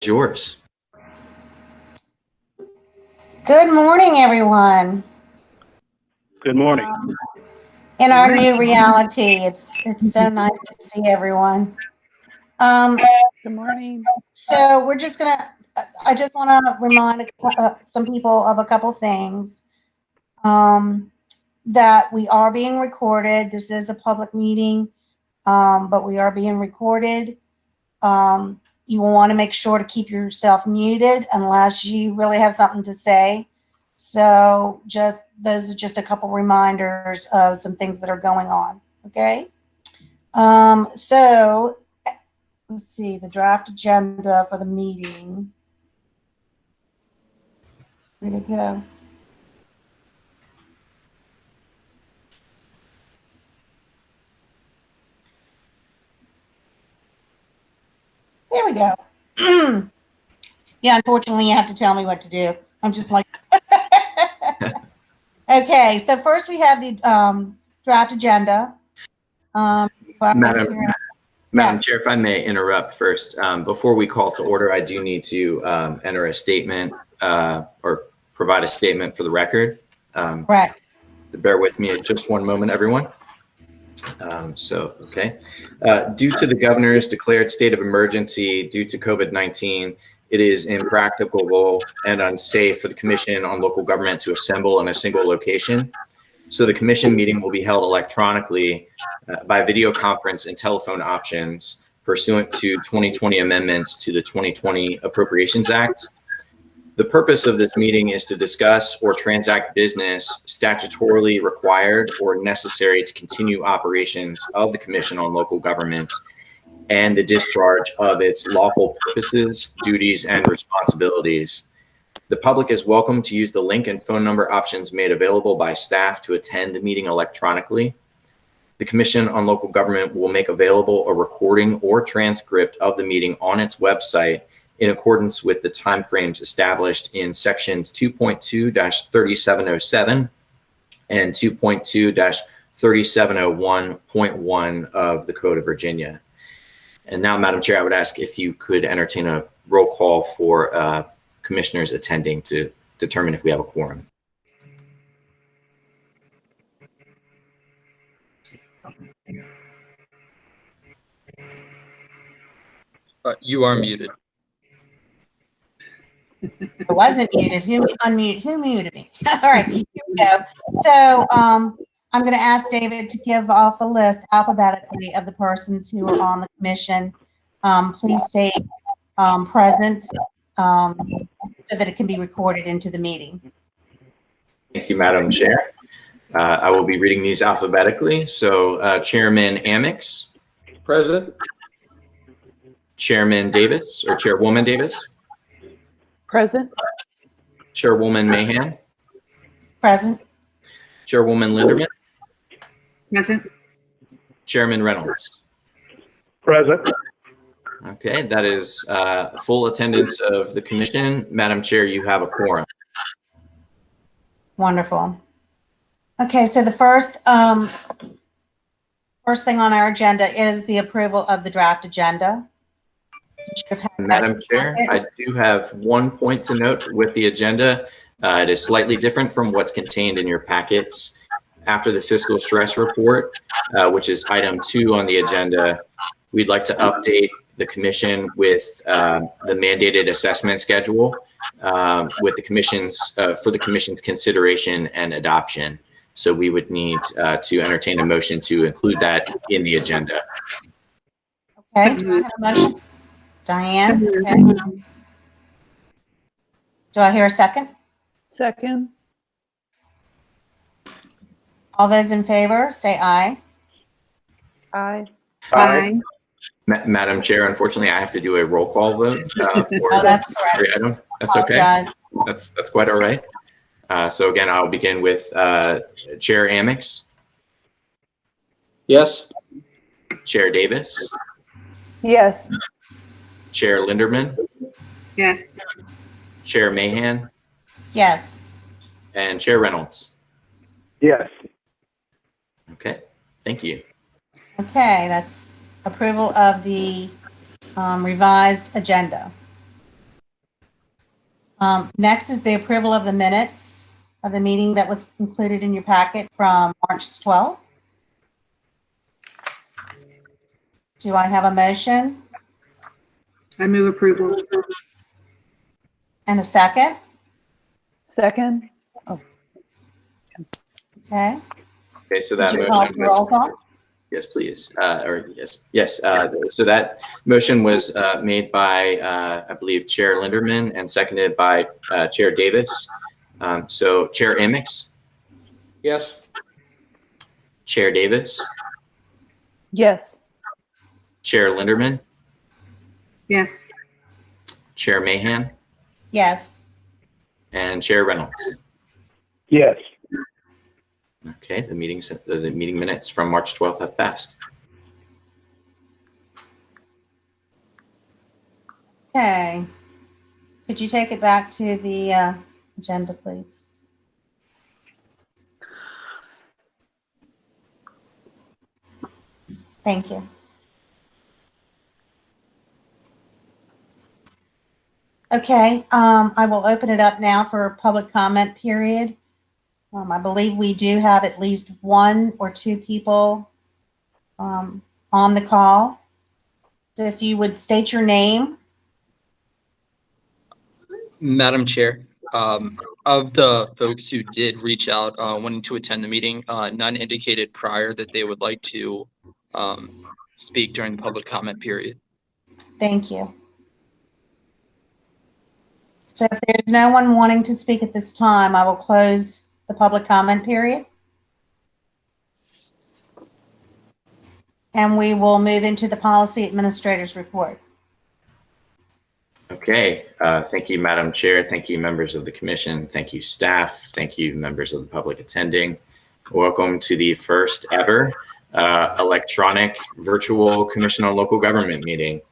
Yours. Good morning, everyone. Good morning. In our new reality, it's so nice to see everyone. Good morning. So we're just gonna. I just want to remind some people of a couple things. That we are being recorded. This is a public meeting, but we are being recorded. You will want to make sure to keep yourself muted unless you really have something to say. So those are just a couple reminders of some things that are going on. Okay. So let's see the draft agenda for the meeting. Where'd it go? There we go. Yeah, unfortunately, you have to tell me what to do. I'm just like, okay. So first we have the draft agenda. Madam Yes. Chair, if I may interrupt first, before we call to order, I do need to enter a statement or provide a statement for the record. Right. Bear with me just one moment, everyone. Okay. Due to the governor's declared state of emergency due to COVID-19, it is impracticable and unsafe for the Commission on Local Government to assemble in a single location. So the Commission meeting will be held electronically by video conference and telephone options pursuant to 2020 amendments to the 2020 Appropriations Act. The purpose of this meeting is to discuss or transact business statutorily required or necessary to continue operations of the Commission on Local Government and the discharge of its lawful purposes, duties, and responsibilities. The public is welcome to use the link and phone number options made available by staff to attend the meeting electronically. The Commission on Local Government will make available a recording or transcript of the meeting on its website in accordance with the timeframes established in sections 2.2-3707 and 2.2-3701.1 of the Code of Virginia. And now, Madam Chair, I would ask if you could entertain a roll call for commissioners attending to determine if we have a quorum. You are muted. I wasn't muted. Who muted me? All right, here we go. So I'm going to ask David to give off a list alphabetically of the persons who are on the commission. Please state present so that it can be recorded into the meeting. Thank you, Madam Chair. I will be reading these alphabetically. So Chairman Amix. Present. Chairman Davis or Chairwoman Davis. Present. Chairwoman Mahan. Present. Chairwoman Linderman. Present. Chairman Reynolds. Present. Okay, that is full attendance of the commission. Madam Chair, you have a quorum. Wonderful. Okay, so the first thing on our agenda is the approval of the draft agenda. Madam Chair, I do have one point to note with the agenda. It is slightly different from what's contained in your packets. After the fiscal stress report, which is item 2 on the agenda, we'd like to update the commission with the mandated assessment schedule with the commission's for the commission's consideration and adoption. So we would need to entertain a motion to include that in the agenda. Okay, do I have a motion? Diane, okay. Do I hear a second? Second. All those in favor, say aye. Aye. Aye. Madam Chair, unfortunately, I have to do a roll call vote. For Oh, that's correct. every item. That's okay. Apologize. That's quite all right. So again, I'll begin with Chair Amix, Yes. Chair Davis, Yes. Chair Linderman, Yes. Chair Mahan, Yes. and Chair Reynolds. Yes. Okay, thank you. Okay, that's approval of the revised agenda. Next is the approval of the minutes of the meeting that was included in your packet from March 12th. Do I have a motion I move approval. and a second? Second. Okay. Okay, so that Would you call motion for roll was, call? yes, please, yes. So that motion was made by, I believe, Chair Linderman and seconded by Chair Davis. So Chair Amix, Yes. Chair Davis, Yes. Chair Linderman, Yes. Chair Mahan, Yes. and Chair Reynolds. Yes. Okay, the meeting minutes from March 12th have passed. Okay. Could you take it back to the agenda, please? Thank you. Okay, I will open it up now for a public comment period. I believe we do have at least one or two people on the call. So if you would state your name. Madam Chair, of the folks who did reach out wanting to attend the meeting, none indicated prior that they would like to speak during the public comment period. Thank you. So if there's no one wanting to speak at this time, I will close the public comment period. And we will move into the policy administrator's report. Okay, thank you, Madam Chair. Thank you, members of the commission. Thank you, staff. Thank you, members of the public attending. Welcome to the first ever electronic virtual Commission on Local Government meeting.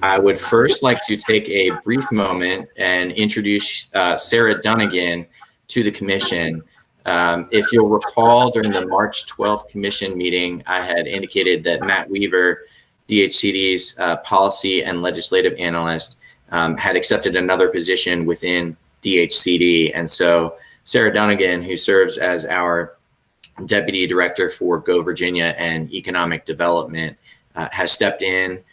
I would first like to take a brief moment and introduce Sarah Dunnigan to the commission. If you'll recall, during the March 12th commission meeting, I had indicated that Matt Weaver, DHCD's policy and legislative analyst, had accepted another position within DHCD. And so Sarah Dunnigan, who serves as our Deputy Director for Go Virginia and Economic Development, has stepped in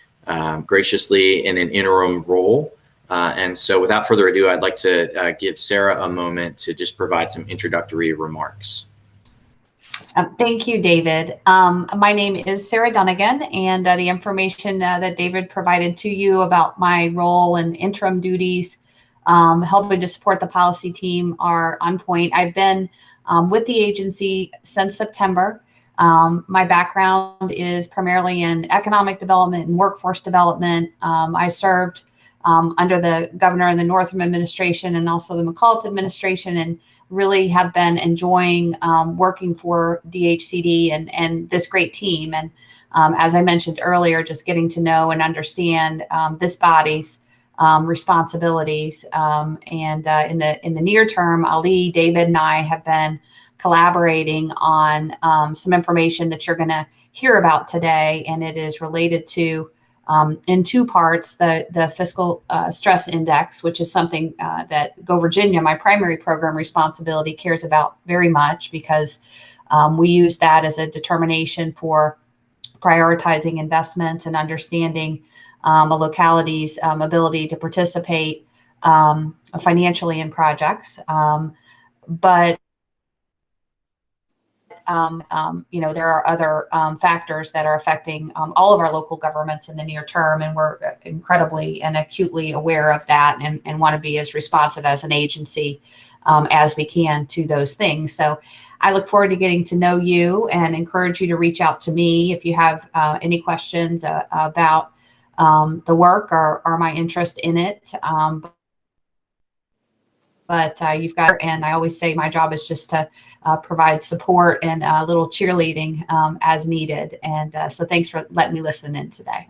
graciously in an interim role. And so without further ado, I'd like to give Sarah a moment to just provide some introductory remarks. Thank you, David. My name is Sarah Dunnigan, and the information that David provided to you about my role and interim duties helping to support the policy team are on point. I've been with the agency since September. My background is primarily in economic development and workforce development. I served under the governor in the Northam administration and also the McAuliffe administration, and really have been enjoying working for DHCD and this great team. And as I mentioned earlier, just getting to know and understand this body's responsibilities. And in the near term, Ali, David, and I have been collaborating on some information that you're going to hear about today, and it is related to, in two parts, the fiscal stress index, which is something that Go Virginia, my primary program responsibility, cares about very much, because we use that as a determination for prioritizing investments and understanding a locality's ability to participate financially in projects. But there are other factors that are affecting all of our local governments in the near term, and we're incredibly and acutely aware of that, and want to be as responsive as an agency as we can to those things. So I look forward to getting to know you and encourage you to reach out to me if you have any questions about the work or my interest in it. But you've got, and I always say my job is just to provide support and a little cheerleading as needed. And so thanks for letting me listen in today.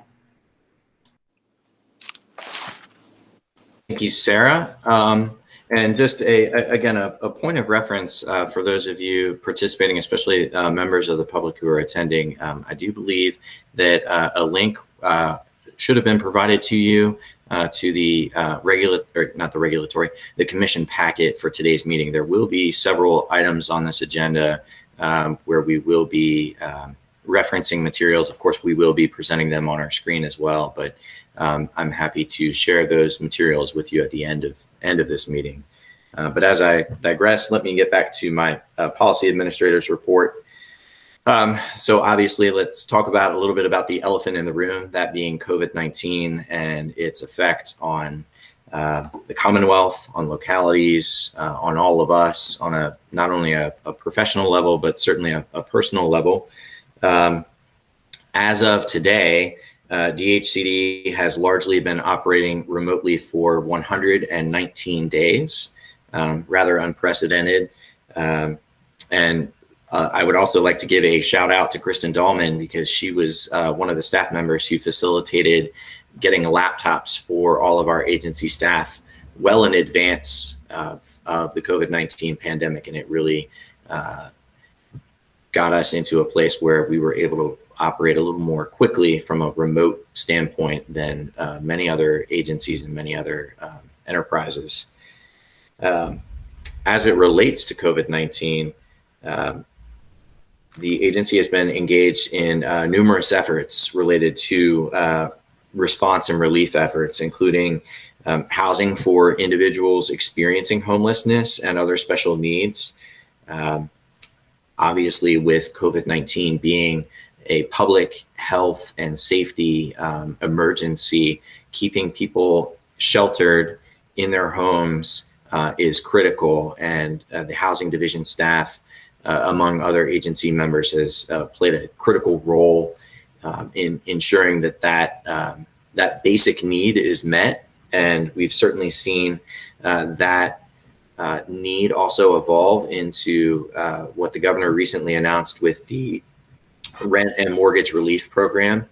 Thank you, Sarah. And just again, a point of reference for those of you participating, especially members of the public who are attending. I do believe that a link should have been provided to you to the the commission packet for today's meeting. There will be several items on this agenda where we will be referencing materials. Of course, we will be presenting them on our screen as well, but I'm happy to share those materials with you at the end of this meeting. But as I digress, let me get back to my policy administrator's report. So obviously, let's talk about a little bit about the elephant in the room, that being COVID-19 and its effect on the Commonwealth, on localities, on all of us, on not only a professional level, but certainly a personal level. As of today, DHCD has largely been operating remotely for 119 days, rather unprecedented. And I would also like to give a shout out to Kristen Dahlman, because she was one of the staff members who facilitated getting laptops for all of our agency staff well in advance of the COVID-19 pandemic. And it really got us into a place where we were able to operate a little more quickly from a remote standpoint than many other agencies and many other enterprises. As it relates to COVID-19, the agency has been engaged in numerous efforts related to response and relief efforts, including housing for individuals experiencing homelessness and other special needs. Obviously, with COVID-19 being a public health and safety emergency, keeping people sheltered in their homes is critical, and the housing division staff, among other agency members, has played a critical role in ensuring that that basic need is met. And we've certainly seen that need also evolve into what the governor recently announced with the rent and mortgage relief program,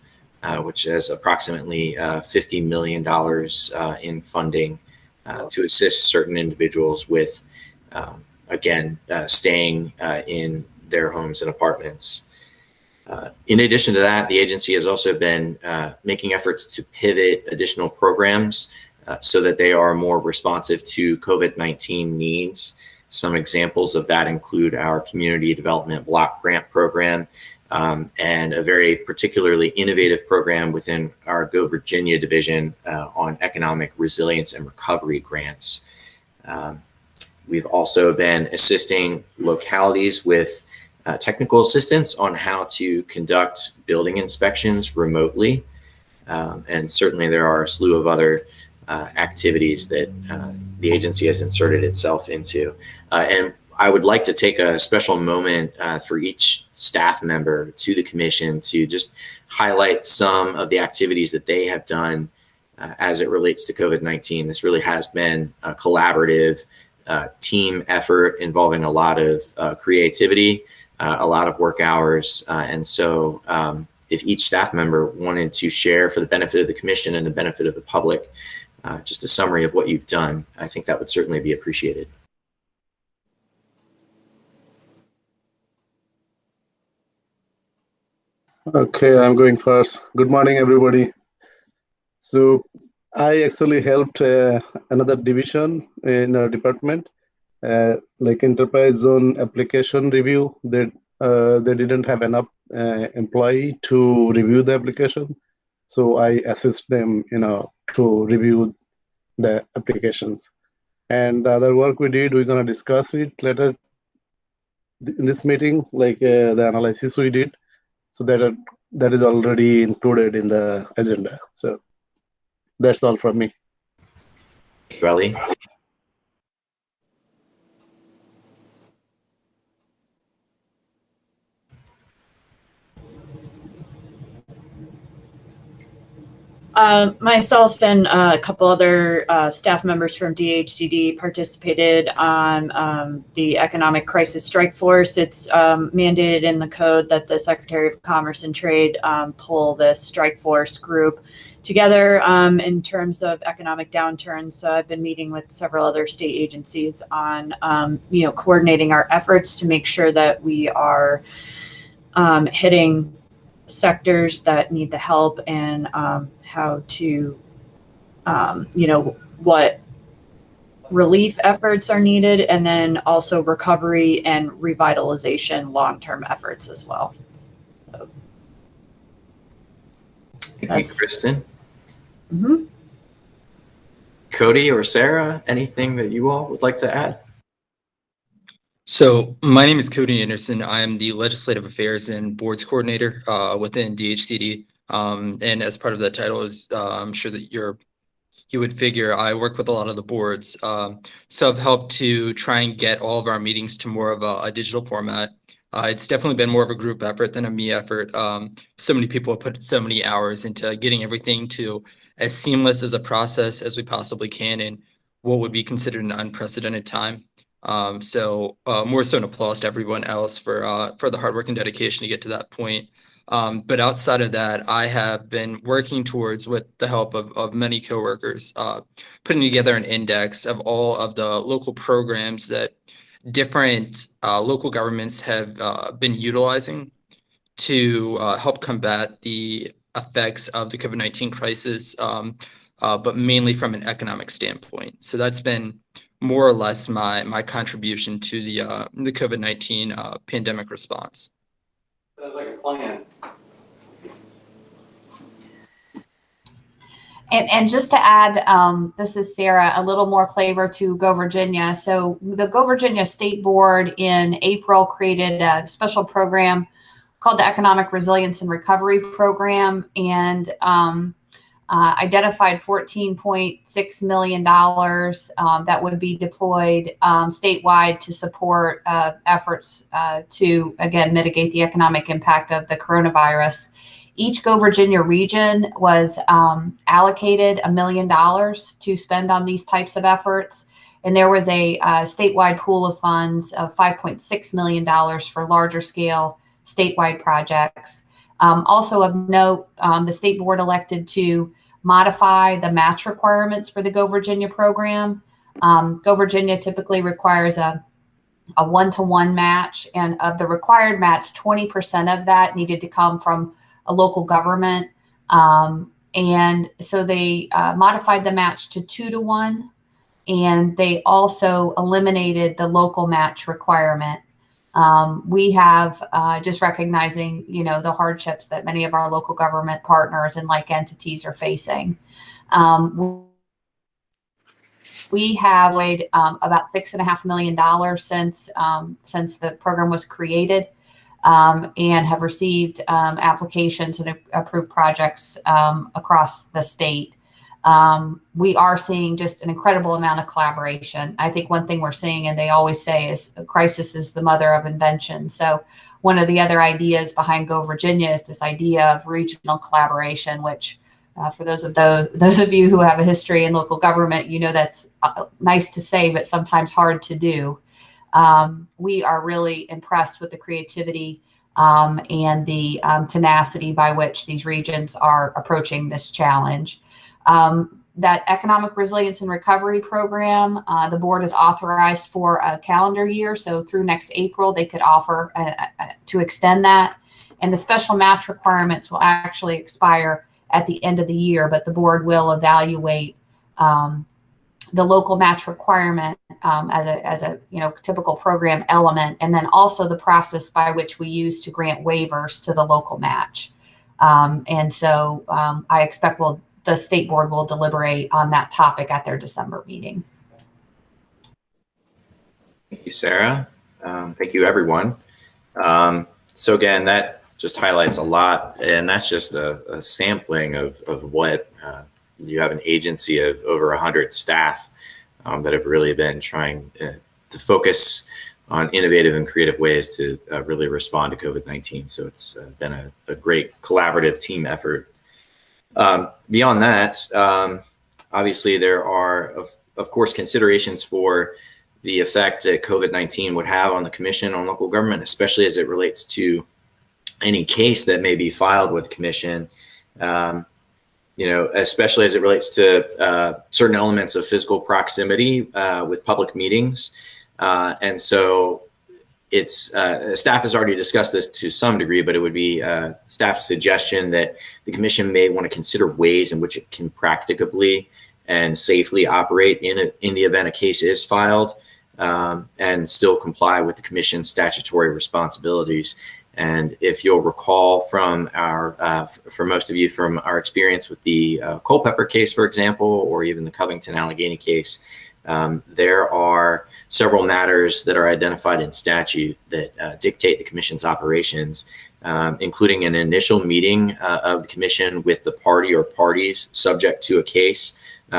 which has approximately $50 million in funding to assist certain individuals with, again, staying in their homes and apartments. In addition to that, the agency has also been making efforts to pivot additional programs so that they are more responsive to COVID-19 needs. Some examples of that include our Community Development Block Grant Program and a very particularly innovative program within our Go Virginia division on economic resilience and recovery grants. We've also been assisting localities with technical assistance on how to conduct building inspections remotely. And certainly there are a slew of other activities that the agency has inserted itself into. And I would like to take a special moment for each staff member to the commission to just highlight some of the activities that they have done as it relates to COVID-19. This really has been a collaborative team effort involving a lot of creativity, a lot of work hours. And so if each staff member wanted to share for the benefit of the commission and the benefit of the public, just a summary of what you've done, I think that would certainly be appreciated. Okay, I'm going first. Good morning, everybody. So I actually helped another division in our department, like enterprise zone application review. They didn't have enough employee to review the application. So I assist them, to review the applications. And the other work we did, we're going to discuss it later in this meeting, like the analysis we did. So that is already included in the agenda. So that's all from me. Raleigh? Myself and a couple other staff members from DHCD participated on the Economic Crisis Strike Force. It's mandated in the code that the Secretary of Commerce and Trade pull this strike force group together in terms of economic downturns. So I've been meeting with several other state agencies on, coordinating our efforts to make sure that we are hitting sectors that need the help and how to, what relief efforts are needed, and then also recovery and revitalization long-term efforts as well. Thank you, Kristen. Mhm. Cody or Sarah, anything that you all would like to add? So my name is Cody Anderson. I am the Legislative Affairs and Boards Coordinator within DHCD. And as part of that title is, I'm sure that you would figure I work with a lot of the boards. So I've helped to try and get all of our meetings to more of a digital format. It's definitely been more of a group effort than a me effort. So many people have put so many hours into getting everything to as seamless as a process as we possibly can in what would be considered an unprecedented time. So more so an applause to everyone else for the hard work and dedication to get to that point. But outside of that, I have been working towards, with the help of many coworkers, putting together an index of all of the local programs that different local governments have been utilizing to help combat the effects of the COVID-19 crisis, but mainly from an economic standpoint. So that's been more or less my contribution to the COVID-19 pandemic response. Sounds like a plan. And just to add, this is Sarah, a little more flavor to Go Virginia. So the Go Virginia State Board in April created a special program called the Economic Resilience and Recovery Program, and identified $14.6 million that would be deployed statewide to support efforts to, again, mitigate the economic impact of the coronavirus. Each Go Virginia region was allocated $1 million to spend on these types of efforts. And there was a statewide pool of funds of $5.6 million for larger scale statewide projects. Also of note, the state board elected to modify the match requirements for the Go Virginia program. Go Virginia typically requires a 1-to-1 match, and of the required match, 20% of that needed to come from a local government. And so they modified the match to 2-to-1, and they also eliminated the local match requirement. We have just recognizing, the hardships that many of our local government partners and like entities are facing. We have weighed about $6.5 million since the program was created, and have received applications and approved projects across the state. We are seeing just an incredible amount of collaboration. I think one thing we're seeing, and they always say, is crisis is the mother of invention. So one of the other ideas behind Go Virginia is this idea of regional collaboration, which for those of you who have a history in local government, that's nice to say, but sometimes hard to do. We are really impressed with the creativity and the tenacity by which these regions are approaching this challenge. That Economic Resilience and Recovery Program, the board is authorized for a calendar year. So through next April, they could offer to extend that. And the special match requirements will actually expire at the end of the year, but the board will evaluate the local match requirement as a typical program element, and then also the process by which we use to grant waivers to the local match. And so I expect the state board will deliberate on that topic at their December meeting. Thank you, Sarah. Thank you, everyone. So again, that just highlights a lot, and that's just a sampling of what you have. An agency of over 100 staff that have really been trying to focus on innovative and creative ways to really respond to COVID-19. So it's been a great collaborative team effort. Beyond that, obviously there are, of course, considerations for the effect that COVID-19 would have on the commission, on local government, especially as it relates to any case that may be filed with the commission, especially as it relates to certain elements of physical proximity with public meetings. And so it's staff has already discussed this to some degree, but it would be staff's suggestion that the commission may want to consider ways in which it can practicably and safely operate in the event a case is filed, and still comply with the commission's statutory responsibilities. And if you'll recall from our, for most of you, from our experience with the Culpeper case, for example, or even the Covington-Allegheny case, there are several matters that are identified in statute that dictate the commission's operations, including an initial meeting of the commission with the party or parties subject to a case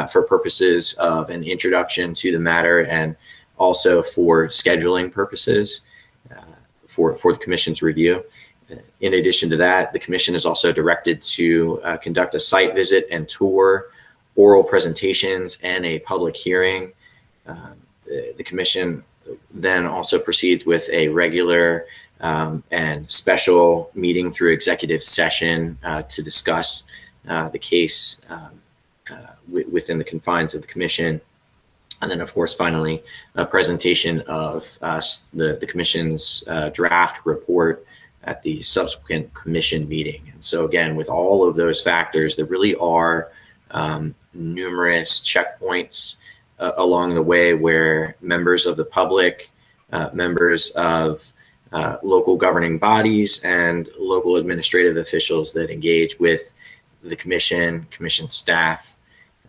for purposes of an introduction to the matter, and also for scheduling purposes for the commission's review. In addition to that, the commission is also directed to conduct a site visit and tour, oral presentations, and a public hearing. The commission then also proceeds with a regular and special meeting through executive session to discuss the case within the confines of the commission. And then, of course, finally, a presentation of the commission's draft report at the subsequent commission meeting. And so, again, with all of those factors, there really are numerous checkpoints along the way where members of the public, members of local governing bodies, and local administrative officials that engage with the commission staff.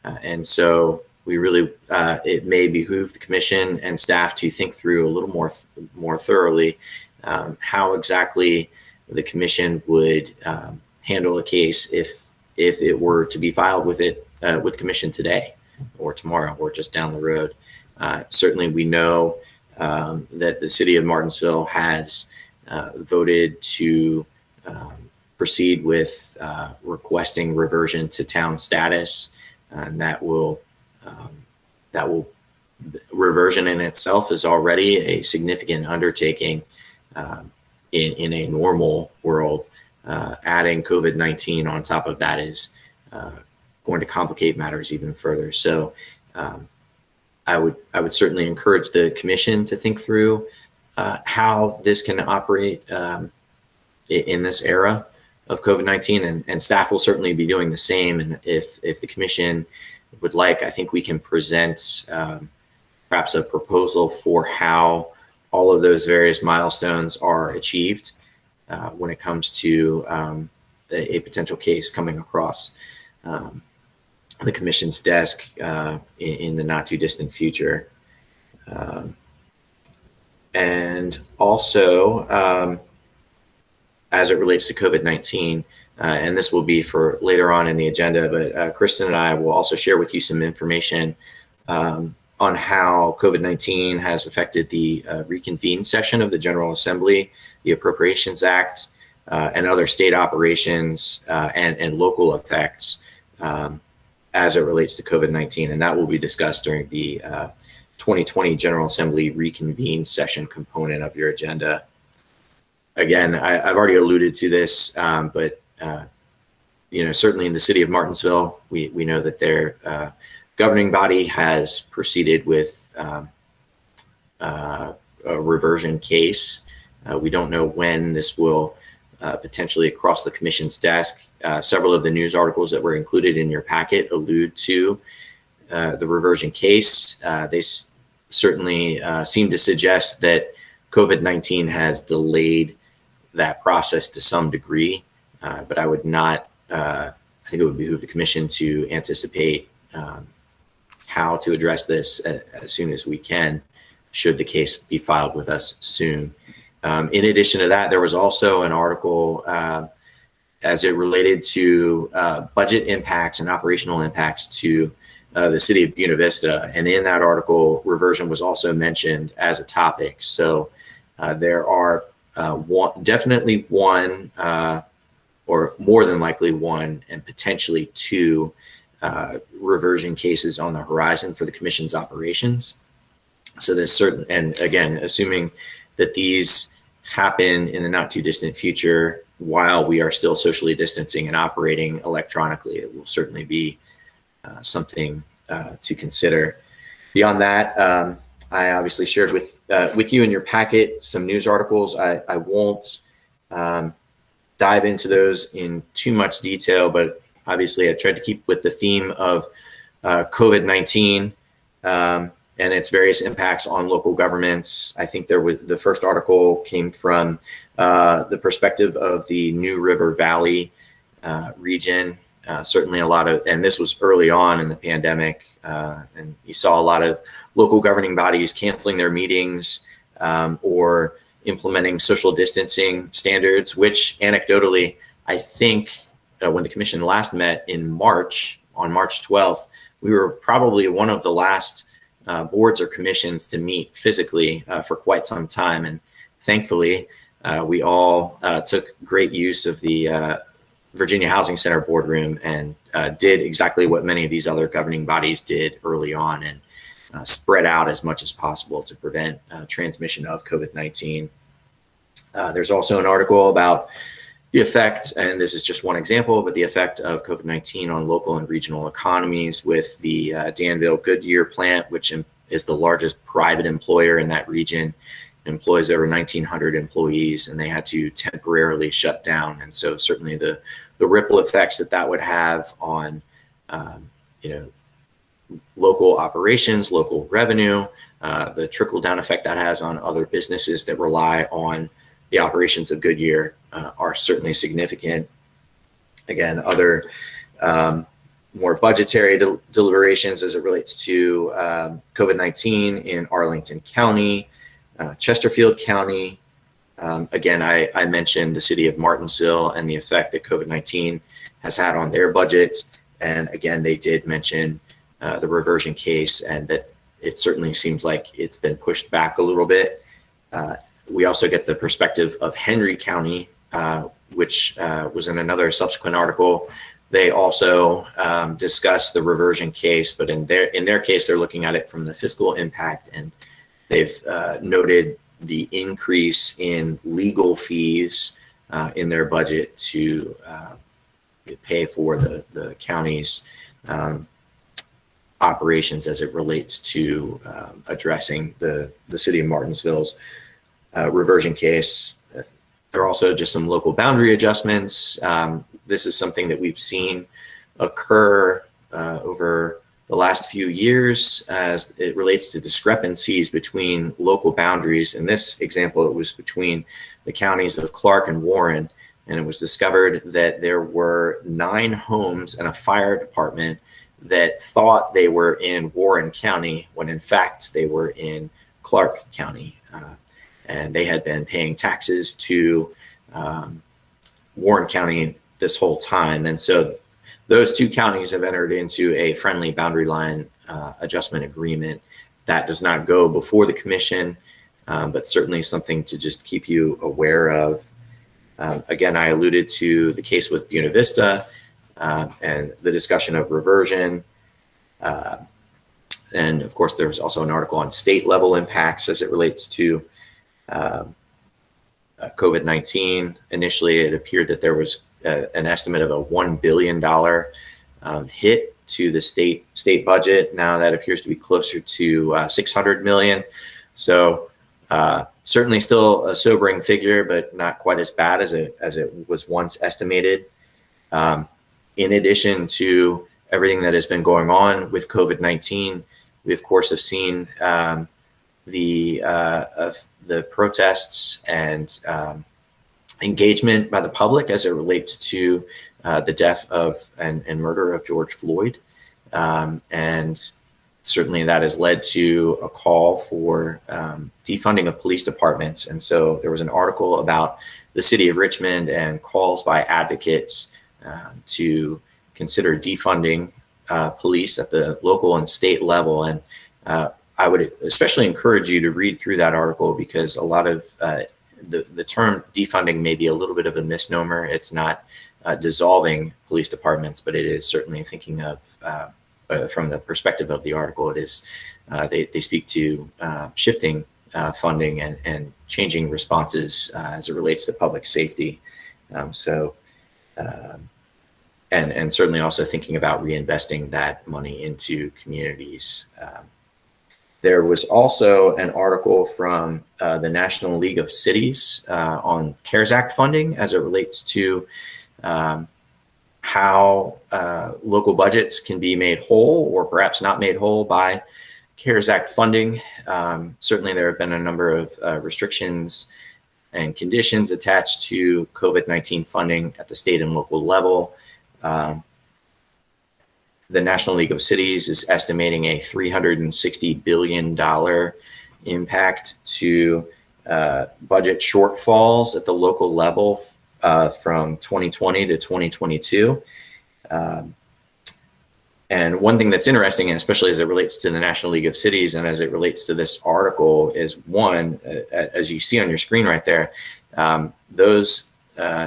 And so we really, it may behoove the commission and staff to think through a little more thoroughly how exactly the commission would handle a case if it were to be filed with the commission today or tomorrow or just down the road. Certainly we know that the city of Martinsville has voted to proceed with requesting reversion to town status, and that will reversion in itself is already a significant undertaking in a normal world. Adding COVID-19 on top of that is going to complicate matters even further. So I would certainly encourage the commission to think through how this can operate in this era of COVID-19, and staff will certainly be doing the same. And if the commission would like, I think we can present perhaps a proposal for how all of those various milestones are achieved when it comes to a potential case coming across the commission's desk in the not too distant future. And also, as it relates to COVID-19, and this will be for later on in the agenda, but Kristen and I will also share with you some information on how COVID-19 has affected the reconvened session of the General Assembly, the Appropriations Act, and other state operations and local effects as it relates to COVID-19. And that will be discussed during the 2020 General Assembly reconvened session component of your agenda. Again, I've already alluded to this, but certainly in the city of Martinsville, we know that their governing body has proceeded with a reversion case. We don't know when this will potentially cross the commission's desk. Several of the news articles that were included in your packet allude to the reversion case. They certainly seem to suggest that COVID-19 has delayed that process to some degree, but I would not, I think it would behoove the commission to anticipate how to address this as soon as we can, should the case be filed with us soon. In addition to that, there was also an article as it related to budget impacts and operational impacts to the city of Buena Vista. And in that article, reversion was also mentioned as a topic. So there are definitely one, or more than likely one, and potentially two reversion cases on the horizon for the commission's operations. So there's certain, and again, assuming that these happen in the not too distant future while we are still socially distancing and operating electronically, it will certainly be something to consider. Beyond that, I obviously shared with you in your packet some news articles. I won't dive into those in too much detail, but obviously I tried to keep with the theme of COVID-19 and its various impacts on local governments. I think the first article came from the perspective of the New River Valley region. Certainly a lot of, and this was early on in the pandemic, and you saw a lot of local governing bodies canceling their meetings or implementing social distancing standards, which anecdotally, I think when the commission last met in March, on March 12th, we were probably one of the last boards or commissions to meet physically for quite some time. And thankfully, we all took great use of the Virginia Housing Center boardroom and did exactly what many of these other governing bodies did early on and spread out as much as possible to prevent transmission of COVID-19. There's also an article about the effect, and this is just one example, but the effect of COVID-19 on local and regional economies with the Danville Goodyear plant, which is the largest private employer in that region, employs over 1,900 employees, and they had to temporarily shut down. And so certainly the ripple effects that would have on, local operations, local revenue, the trickle down effect that has on other businesses that rely on the operations of Goodyear are certainly significant. Again, other more budgetary deliberations as it relates to COVID-19 in Arlington County, Chesterfield County. Again, I mentioned the city of Martinsville and the effect that COVID-19 has had on their budget. And again, they did mention the reversion case and that it certainly seems like it's been pushed back a little bit. We also get the perspective of Henry County, which was in another subsequent article. They also discuss the reversion case, but in their case, they're looking at it from the fiscal impact, and they've noted the increase in legal fees in their budget to pay for the county's operations as it relates to addressing the city of Martinsville's reversion case. There are also just some local boundary adjustments. This is something that we've seen occur over the last few years as it relates to discrepancies between local boundaries. In this example, it was between the counties of Clark and Warren, and it was discovered that there were 9 homes and a fire department that thought they were in Warren County when in fact they were in Clark County. And they had been paying taxes to Warren County this whole time. And so those 2 counties have entered into a friendly boundary line adjustment agreement that does not go before the commission, but certainly something to just keep you aware of. Again, I alluded to the case with Buena Vista and the discussion of reversion. And of course, there was also an article on state level impacts as it relates to COVID-19. Initially, it appeared that there was an estimate of a $1 billion hit to the state budget. Now that appears to be closer to 600 million. So certainly still a sobering figure, but not quite as bad as it was once estimated. In addition to everything that has been going on with COVID-19, we of course have seen the protests and engagement by the public as it relates to the death of and murder of George Floyd. And certainly that has led to a call for defunding of police departments. And so there was an article about the city of Richmond and calls by advocates to consider defunding police at the local and state level. And I would especially encourage you to read through that article because a lot of the term defunding may be a little bit of a misnomer. It's not dissolving police departments, but it is certainly thinking of, from the perspective of the article, it is, they speak to shifting funding and changing responses as it relates to public safety. And certainly also thinking about reinvesting that money into communities. There was also an article from the National League of Cities on CARES Act funding as it relates to how local budgets can be made whole or perhaps not made whole by CARES Act funding. Certainly there have been a number of restrictions and conditions attached to COVID-19 funding at the state and local level. The National League of Cities is estimating a $360 billion impact to budget shortfalls at the local level from 2020 to 2022. And one thing that's interesting, and especially as it relates to the National League of Cities and as it relates to this article, is one, as you see on your screen right there, those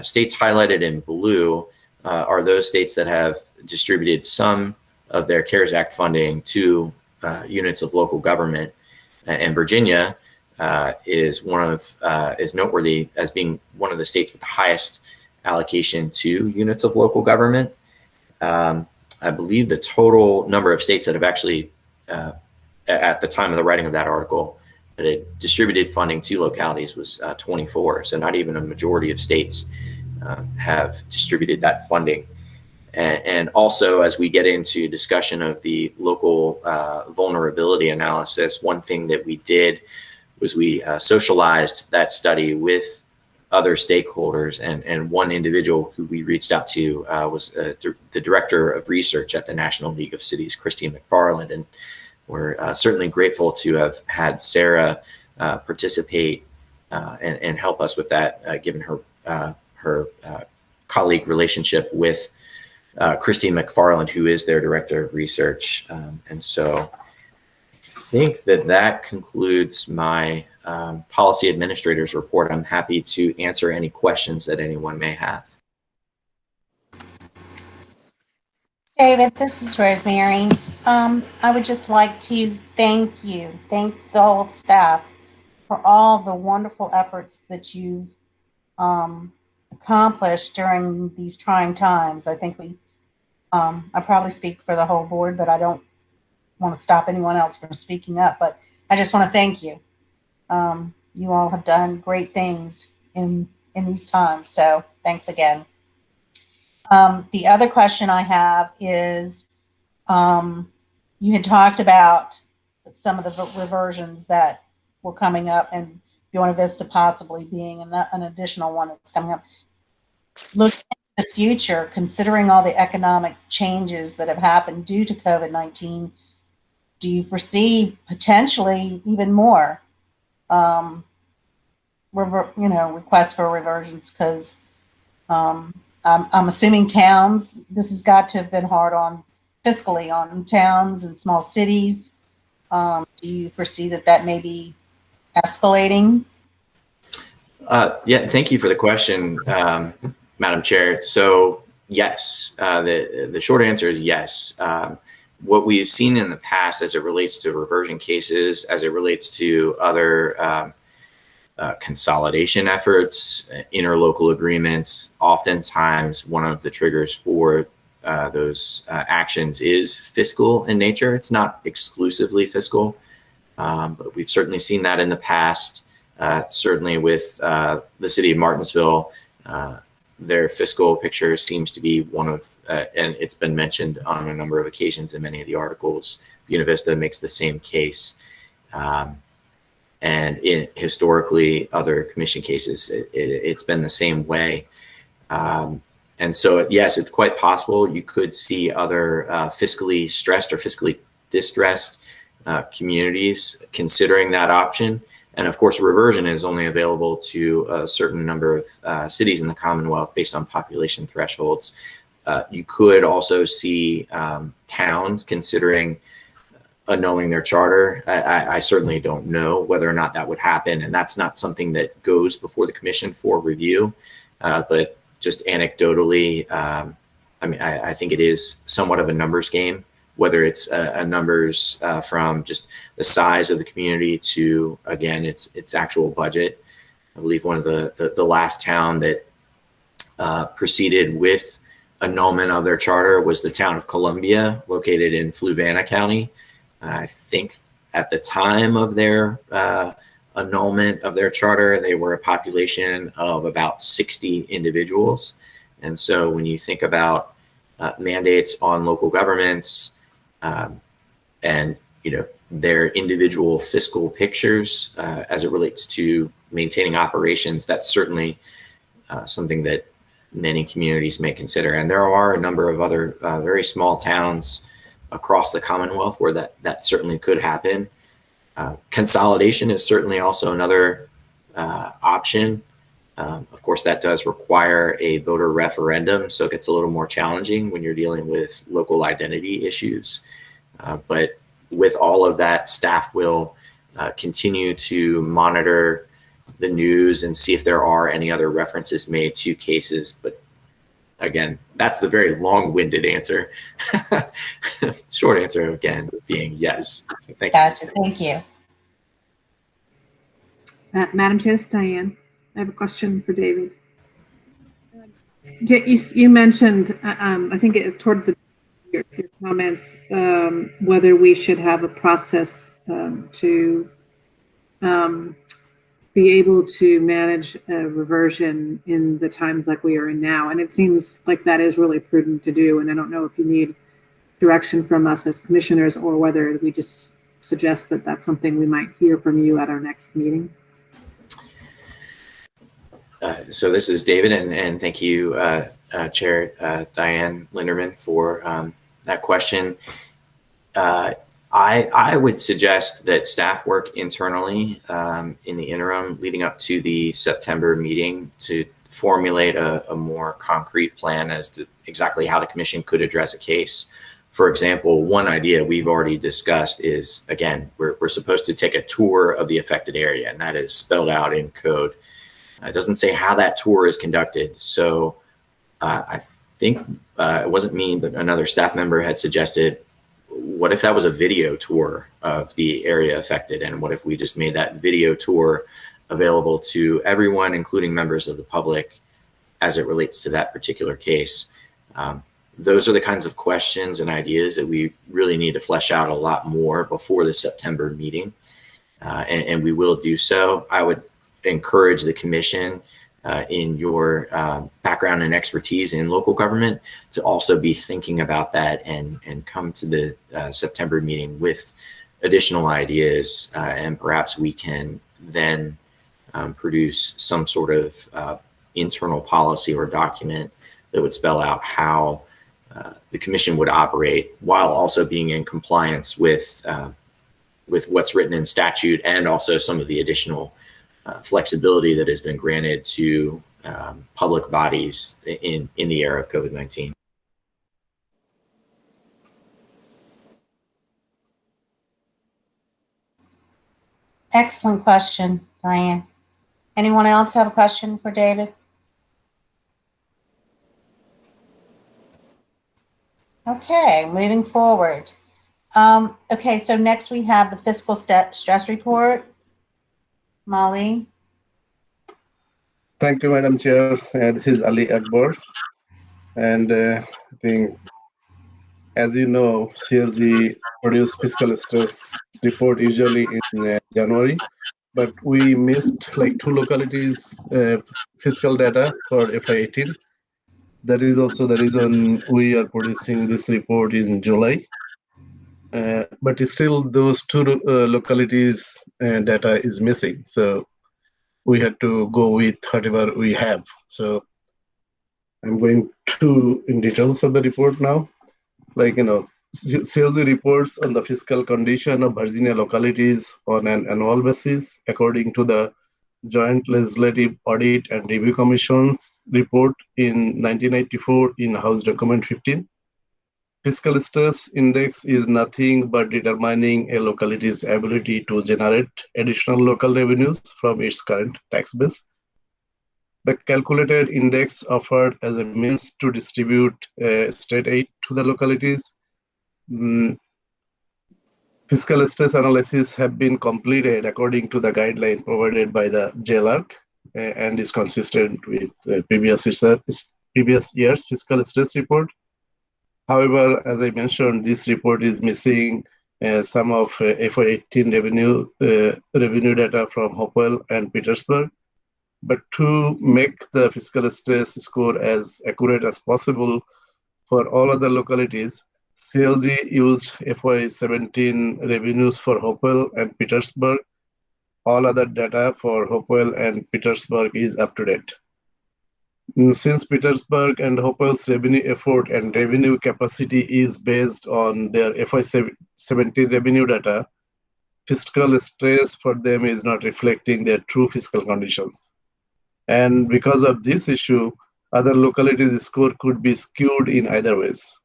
states highlighted in blue are those states that have distributed some of their CARES Act funding to units of local government. And Virginia is noteworthy as being one of the states with the highest allocation to units of local government. I believe the total number of states that have actually, at the time of the writing of that article, that had distributed funding to localities was 24. So not even a majority of states have distributed that funding. And also, as we get into discussion of the local vulnerability analysis, one thing that we did was we socialized that study with other stakeholders, and one individual who we reached out to was the director of research at the National League of Cities, Christine McFarland, and we're certainly grateful to have had Sarah participate and help us with that, given her colleague relationship with Christine McFarland, who is their director of research. And so I think that concludes my policy administrator's report. I'm happy to answer any questions that anyone may have. David, this is Rosemary. I would just like to thank the whole staff for all the wonderful efforts that you've accomplished during these trying times. I think I probably speak for the whole board, but I don't want to stop anyone else from speaking up, but I just want to thank you. You all have done great things in these times, so thanks again. The other question I have is, you had talked about some of the reversions that were coming up, and Buena Vista possibly being an additional one that's coming up. Looking at the future, considering all the economic changes that have happened due to COVID-19, do you foresee potentially even more requests for reversions? Because I'm assuming towns, this has got to have been hard fiscally on towns and small cities. Do you foresee that may be escalating? Yeah, thank you for the question, Madam Chair. So yes, the short answer is yes. What we've seen in the past as it relates to reversion cases, as it relates to other consolidation efforts, interlocal agreements, oftentimes one of the triggers for those actions is fiscal in nature. It's not exclusively fiscal, but we've certainly seen that in the past. Certainly with the city of Martinsville, their fiscal picture seems to be one of, and it's been mentioned on a number of occasions in many of the articles, Buena Vista makes the same case. And historically, other commission cases, it's been the same way. And so, yes, it's quite possible you could see other fiscally stressed or fiscally distressed communities considering that option. And of course, reversion is only available to a certain number of cities in the Commonwealth based on population thresholds. You could also see towns considering annulling their charter. I certainly don't know whether or not that would happen, and that's not something that goes before the commission for review. But just anecdotally, I think it is somewhat of a numbers game, whether it's a numbers from just the size of the community to, again, its actual budget. I believe one of the last town that proceeded with annulment of their charter was the town of Columbia, located in Fluvanna County. I think At the time of their annulment of their charter, they were a population of about 60 individuals. And so when you think about mandates on local governments and their individual fiscal pictures as it relates to maintaining operations, that's certainly something that many communities may consider. And there are a number of other very small towns across the Commonwealth where that certainly could happen. Consolidation is certainly also another option. Of course, that does require a voter referendum, so it gets a little more challenging when you're dealing with local identity issues. But with all of that, staff will continue to monitor the news and see if there are any other references made to cases. But again, that's the very long-winded answer. Short answer, again, being yes. So thank you. Gotcha. Thank you. Madam Chair, it's Diane. I have a question for David. You mentioned, I think toward your comments, whether we should have a process to be able to manage a reversion in the times like we are in now. And it seems like that is really prudent to do. And I don't know if you need direction from us as commissioners or whether we just suggest that that's something we might hear from you at our next meeting. So this is David, and thank you, Chair Diane Linderman, for that question. I would suggest that staff work internally in the interim leading up to the September meeting to formulate a more concrete plan as to exactly how the commission could address a case. For example, one idea we've already discussed is, again, we're supposed to take a tour of the affected area, and that is spelled out in code. It doesn't say how that tour is conducted. So I think it wasn't me, but another staff member had suggested, what if that was a video tour of the area affected? And what if we just made that video tour available to everyone, including members of the public, as it relates to that particular case? Those are the kinds of questions and ideas that we really need to flesh out a lot more before the September meeting. And we will do so. I would encourage the commission in your background and expertise in local government to also be thinking about that and come to the September meeting with additional ideas, and perhaps we can then produce some sort of internal policy or document that would spell out how the commission would operate while also being in compliance with what's written in statute, and also some of the additional flexibility that has been granted to public bodies in the era of COVID-19. Excellent question, Diane. Anyone else have a question for David? Okay, moving forward. Okay, so next we have the fiscal stress report. Molly. Thank you, Madam Chair. This is Ali Akbar. And I think, as you know, CLG produce fiscal stress report usually in January, but we missed like 2 localities fiscal data for FY18. That is also the reason we are producing this report in July. But still those 2 localities data is missing. So we had to go with whatever we have. So I'm going to in details of the report now. Like, CLG reports on the fiscal condition of Virginia localities on an annual basis according to the Joint Legislative Audit and Review Commission's report in 1994 in House Document 15. Fiscal stress index is nothing but determining a locality's ability to generate additional local revenues from its current tax base. The calculated index offered as a means to distribute state aid to the localities. Fiscal stress analysis have been completed according to the guideline provided by the JLARC and is consistent with previous year's fiscal stress report. However, as I mentioned, this report is missing some of FY18 revenue data from Hopewell and Petersburg. But to make the fiscal stress score as accurate as possible for all other localities, CLG used FY17 revenues for Hopewell and Petersburg. All other data for Hopewell and Petersburg is up to date. Since Petersburg and Hopewell's revenue effort and revenue capacity is based on their FY17 revenue data, fiscal stress for them is not reflecting their true fiscal conditions. And because of this issue, other localities' score could be skewed in either ways.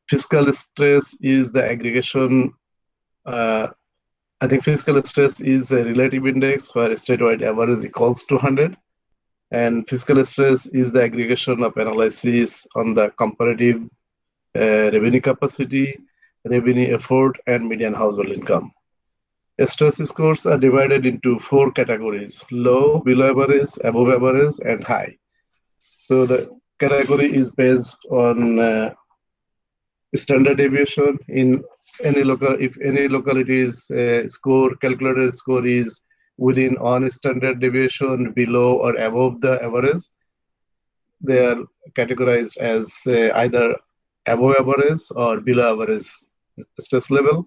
Fiscal stress is the aggregation. I think fiscal stress is a relative index where statewide average equals to 100. And fiscal stress is the aggregation of analysis on the comparative revenue capacity, revenue effort, and median household income. Stress scores are divided into 4 categories: low, below average, above average, and high. So the category is based on standard deviation. In any if any locality's calculated score is within on standard deviation, below or above the average, they are categorized as either above average or below average stress level.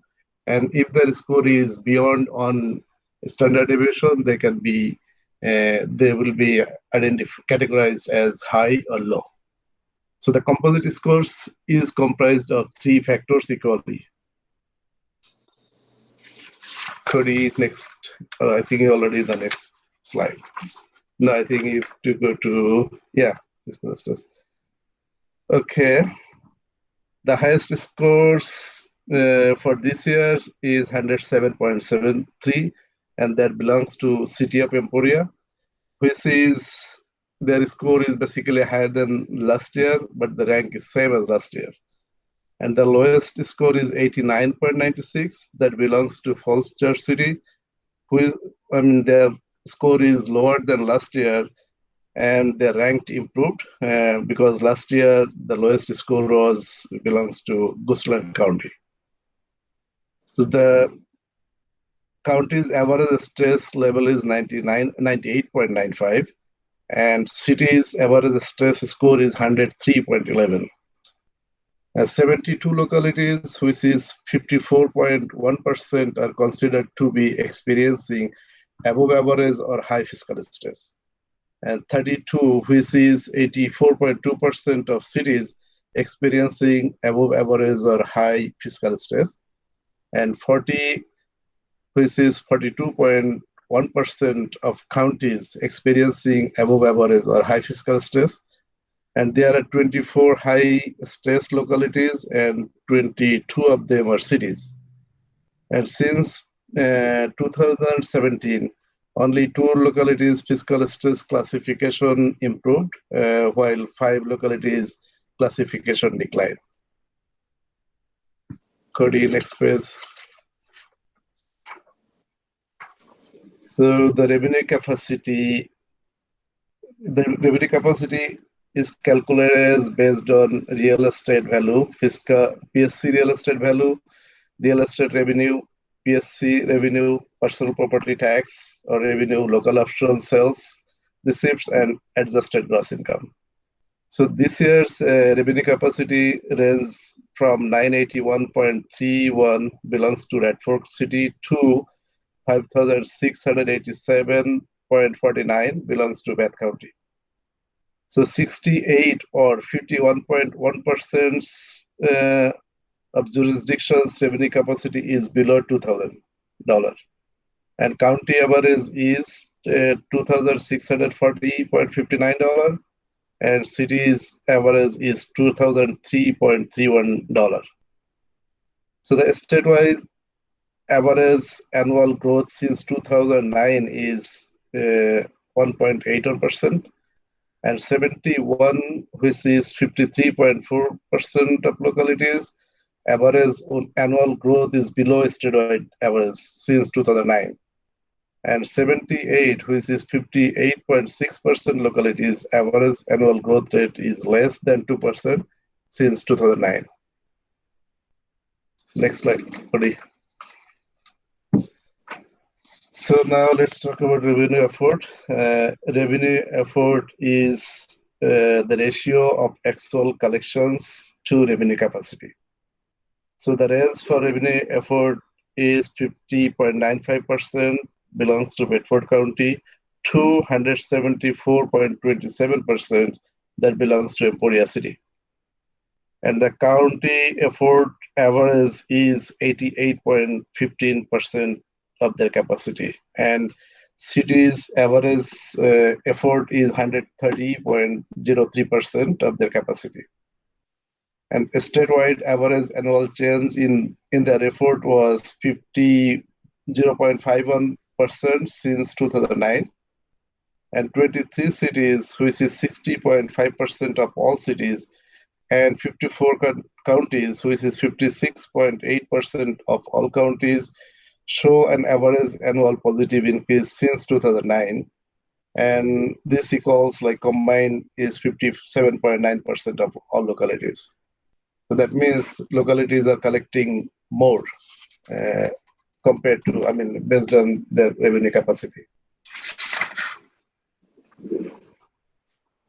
And if their score is beyond on standard deviation, they can be they will be categorized as high or low. So the composite scores is comprised of 3 factors equally. Cody, next. I think already the next slide. No, I think if to go to, yeah, this clusters. Okay. The highest scores for this year is 107.73, and that belongs to City of Emporia, which is, their score is basically higher than last year, but the rank is same as last year. And the lowest score is 89.96, that belongs to Falls Church City, their score is lower than last year, and their rank improved because last year the lowest score belongs to Goochland County. So the county's average stress level is 98.95, and city's average stress score is 103.11. 72 localities, which is 54.1%, are considered to be experiencing above average or high fiscal stress. And 32, which is 84.2% of cities, experiencing above average or high fiscal stress. And 40, which is 42.1% of counties experiencing above average or high fiscal stress. And there are 24 high stress localities, and 22 of them are cities. And since 2017, only 2 localities' fiscal stress classification improved, while 5 localities' classification declined. Cody, next page. So the revenue capacity is calculated based on real estate value, fiscal PSC real estate value, real estate revenue, PSC revenue, personal property tax or revenue, local option sales, receipts, and adjusted gross income. So this year's revenue capacity range from 981.31 belongs to Red Fork City to 5,687.49 belongs to Bath County. So 68 or 51.1% of jurisdictions' revenue capacity is below $2,000. And county average is $2,640.59, and cities average is $2,003.31. So the statewide average annual growth since 2009 is 1.81%. And 71, which is 53.4% of localities, average annual growth is below statewide average since 2009. And 78, which is 58.6% localities, average annual growth rate is less than 2% since 2009. Next slide, buddy. So now let's talk about revenue effort. Revenue effort is the ratio of actual collections to revenue capacity. So the range for revenue effort is 50.95% belongs to Bedford County, 274.27% that belongs to Emporia City. And the county effort average is 88.15% of their capacity. And cities average effort is 130.03% of their capacity. And statewide average annual change in their effort was 0.51% since 2009. And 23 cities, which is 60.5% of all cities, and 54 counties, which is 56.8% of all counties, show an average annual positive increase since 2009. And this equals, like, combined is 57.9% of all localities. So that means localities are collecting more compared to, based on their revenue capacity.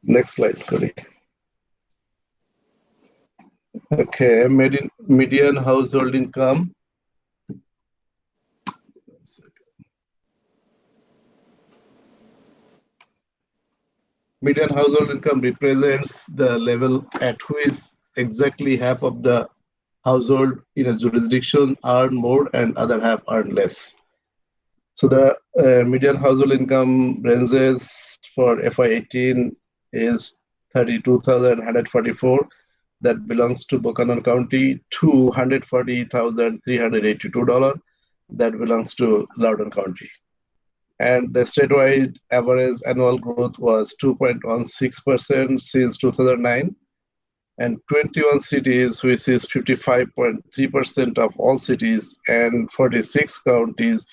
Next slide, Cody. Okay, median household income. Median household income represents the level at which exactly half of the household in a jurisdiction earn more and other half earn less. So the median household income ranges for FY18 is $32,144. That belongs to Buchanan County, to $140,382 that belongs to Loudoun County. And the statewide average annual growth was 2.16% since 2009. And 21 cities, which is 55.3% of all cities, and 46 counties,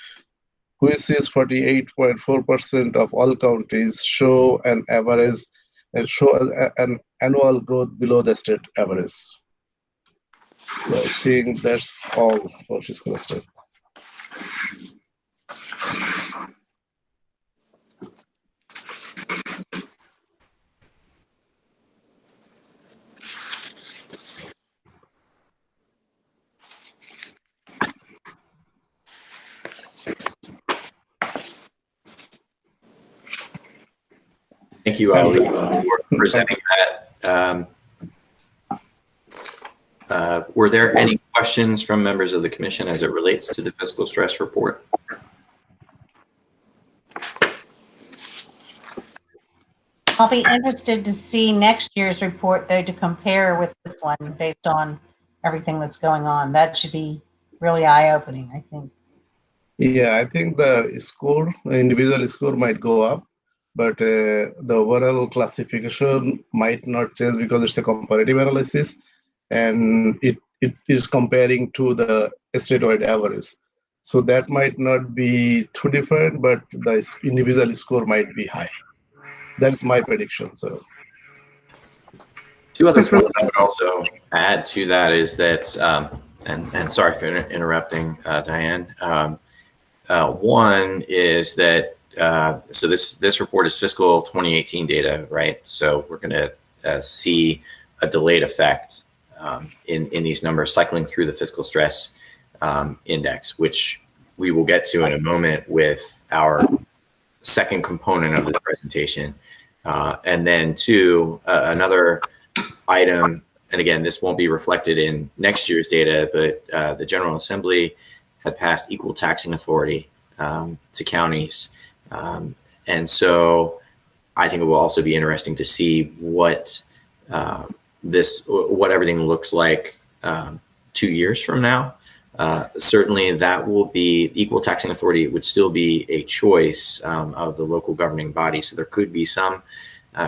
which is 48.4% of all counties, show an average and show an annual growth below the state average. So I think that's all for fiscal state. Thank you, Ali, for presenting that. Were there any questions from members of the commission as it relates to the fiscal stress report? I'll be interested to see next year's report, though, to compare with this one based on everything that's going on. That should be really eye-opening, I think. Yeah, I think the score, individual score might go up, but the overall classification might not change because it's a comparative analysis, and it is comparing to the statewide average. So that might not be too different, but the individual score might be high. That's my prediction. So, two other points I would also add to that is that, and sorry for interrupting, Diane. One is that so this report is fiscal 2018 data, right? So we're going to see a delayed effect in these numbers cycling through the fiscal stress index, which we will get to in a moment with our second component of the presentation. And then two, another item, and again, this won't be reflected in next year's data, but the General Assembly had passed equal taxing authority to counties. And so I think it will also be interesting to see what what everything looks like 2 years from now. Certainly that will be equal taxing authority. It would still be a choice of the local governing body. So there could be some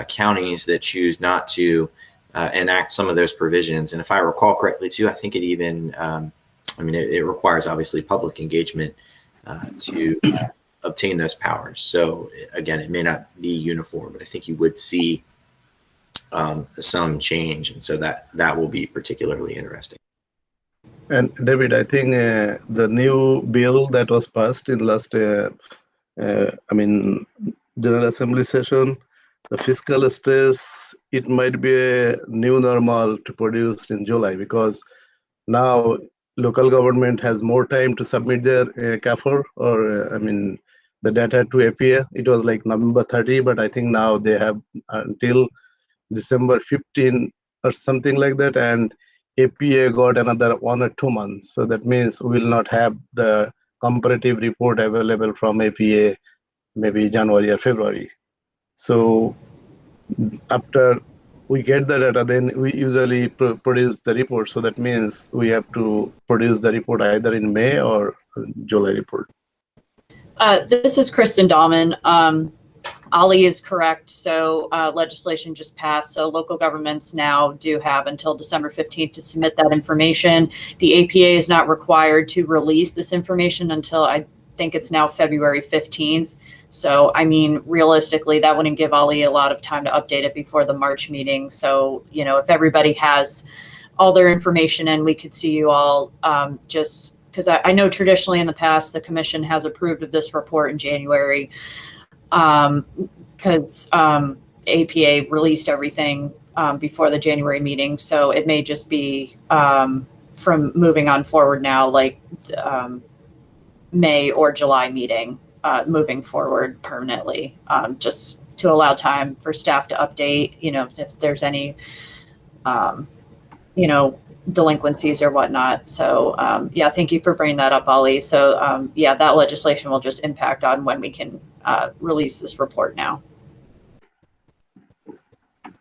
counties that choose not to enact some of those provisions. And if I recall correctly too, I think it even, it requires obviously public engagement to obtain those powers. So again, it may not be uniform, but I think you would see some change. And so that will be particularly interesting. And David, I think the new bill that was passed in last, General Assembly session, the fiscal stress, it might be a new normal to produce in July, because now local government has more time to submit their CAFR or the data to APA. It was like November 30, but I think now they have until December 15 or something like that, and APA got another 1 or 2 months. So that means we will not have the comparative report available from APA maybe January or February. So after we get the data, then we usually produce the report. So that means we have to produce the report either in May or July report. This is Kristen Dahlman. Ali is correct. So legislation just passed. So local governments now do have until December 15th to submit that information. The APA is not required to release this information until I think it's now February 15th. So, I mean, realistically, that wouldn't give Ali a lot of time to update it before the March meeting. So, you know, if everybody has all their information and we could see you all just because I know traditionally in the past, the commission has approved of this report in January because APA released everything before the January meeting. So it may just be from moving on forward now, like May or July meeting moving forward permanently, just to allow time for staff to update, you know, if there's any, you know, delinquencies or whatnot. So yeah, thank you for bringing that up, Ali. So yeah, that legislation will just impact on when we can release this report now.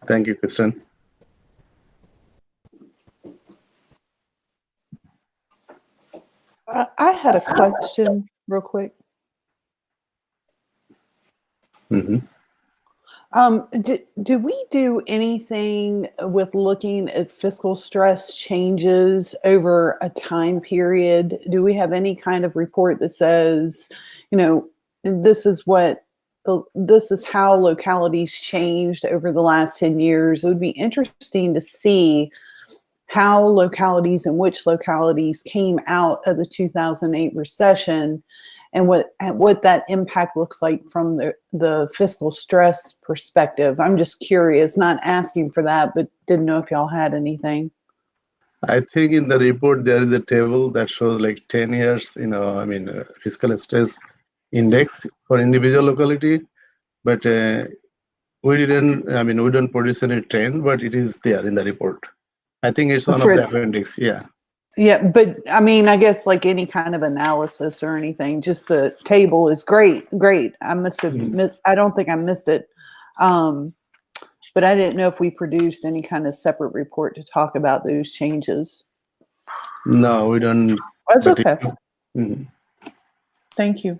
Thank you, Kristen. I had a question real quick. Mm-hmm. Do we do anything with looking at fiscal stress changes over a time period? Do we have any kind of report that says, you know, this is how localities changed over the last 10 years? It would be interesting to see how localities and which localities came out of the 2008 recession and what that impact looks like from the fiscal stress perspective. I'm just curious, not asking for that, but didn't know if y'all had anything. I think in the report, there is a table that shows like 10 years, you know, fiscal stress index for individual locality, but we don't produce any trend, but it is there in the report. I think it's one of the appendix, yeah. Yeah, but I mean, I guess like any kind of analysis or anything, just the table is great. I must have, I don't think I missed it. But I didn't know if we produced any kind of separate report to talk about those changes. No, we don't. That's okay. Thank you.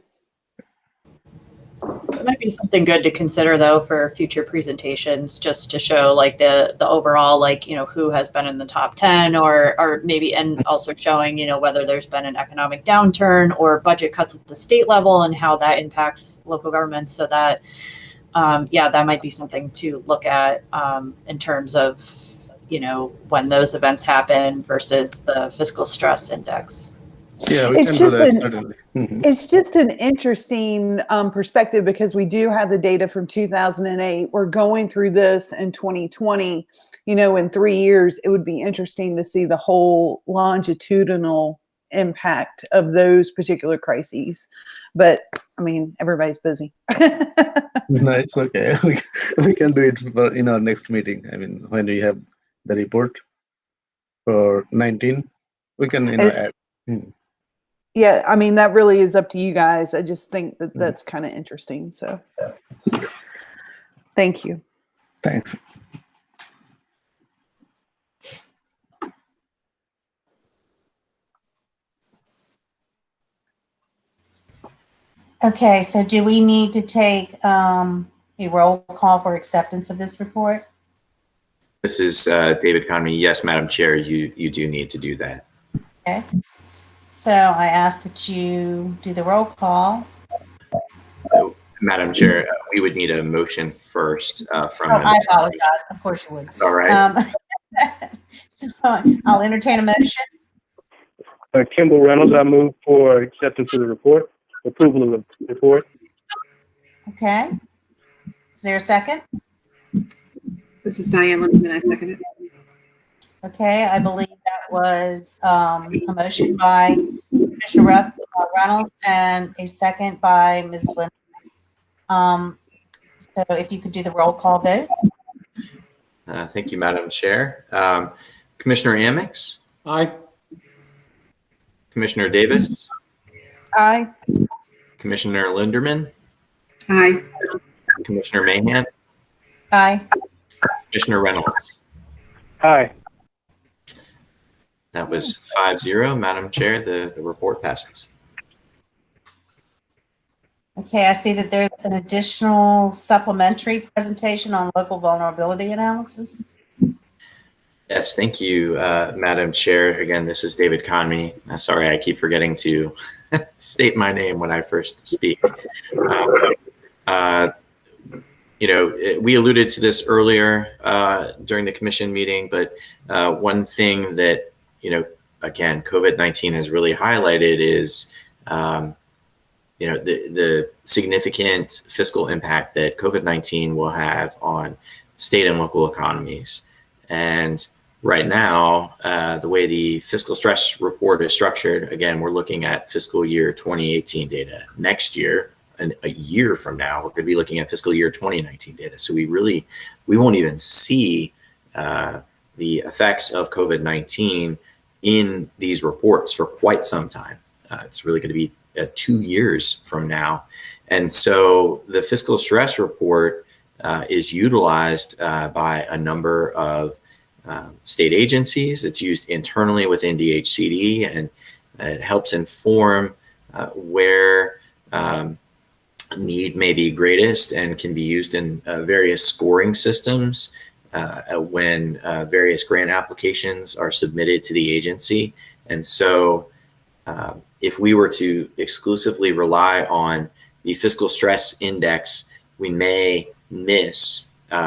It might be something good to consider though for future presentations, just to show like the overall, like, you know, who has been in the top 10 or maybe, and also showing, you know, whether there's been an economic downturn or budget cuts at the state level and how that impacts local governments. So that, yeah, that might be something to look at in terms of, you know, when those events happen versus the fiscal stress index. Yeah, we can do that, certainly. It's just an interesting perspective because we do have the data from 2008. We're going through this in 2020. You know, in 3 years, it would be interesting to see the whole longitudinal impact of those particular crises. But I mean, everybody's busy. No, it's okay. We can do it in our next meeting. I mean, when we have the report for 19, we can, you know, add. Yeah, I mean, that really is up to you guys. I just think that that's kind of interesting. So thank you. Thanks. Okay, so do we need to take a roll call for acceptance of this report? This is David Conway. Yes, Madam Chair, you do need to do that. Okay. So I ask that you do the roll call. So, Madam Chair, we would need a motion first from. Oh, I apologize. Of course you would. It's all right. So I'll entertain a motion. Kimball Reynolds, I move for acceptance of the report, approval of the report. Okay. Is there a second? This is Diane Lindeman. I second it. Okay, I believe that was a motion by Commissioner Reynolds and a second by Ms. Lynn. So if you could do the roll call vote. Thank you, Madam Chair. Commissioner Amix? Aye. Commissioner Davis? Aye. Commissioner Linderman? Aye. Commissioner Mahan? Aye. Commissioner Reynolds? Aye. That was 5-0. Madam Chair, the report passes. Okay, I see that there's an additional supplementary presentation on local vulnerability analysis. Yes, thank you, Madam Chair. Again, this is David Conmey. Sorry, I keep forgetting to state my name when I first speak. You know, we alluded to this earlier during the commission meeting, but one thing that, you know, again, COVID-19 has really highlighted is, you know, the significant fiscal impact that COVID-19 will have on state and local economies. And right now, the way the fiscal stress report is structured, again, we're looking at fiscal year 2018 data. Next year, and a year from now, we're going to be looking at fiscal year 2019 data. So we won't even see the effects of COVID-19 in these reports for quite some time. It's really going to be 2 years from now. And so the fiscal stress report is utilized by a number of state agencies. It's used internally within DHCD, and it helps inform where need may be greatest and can be used in various scoring systems when various grant applications are submitted to the agency. And so if we were to exclusively rely on the fiscal stress index, we may miss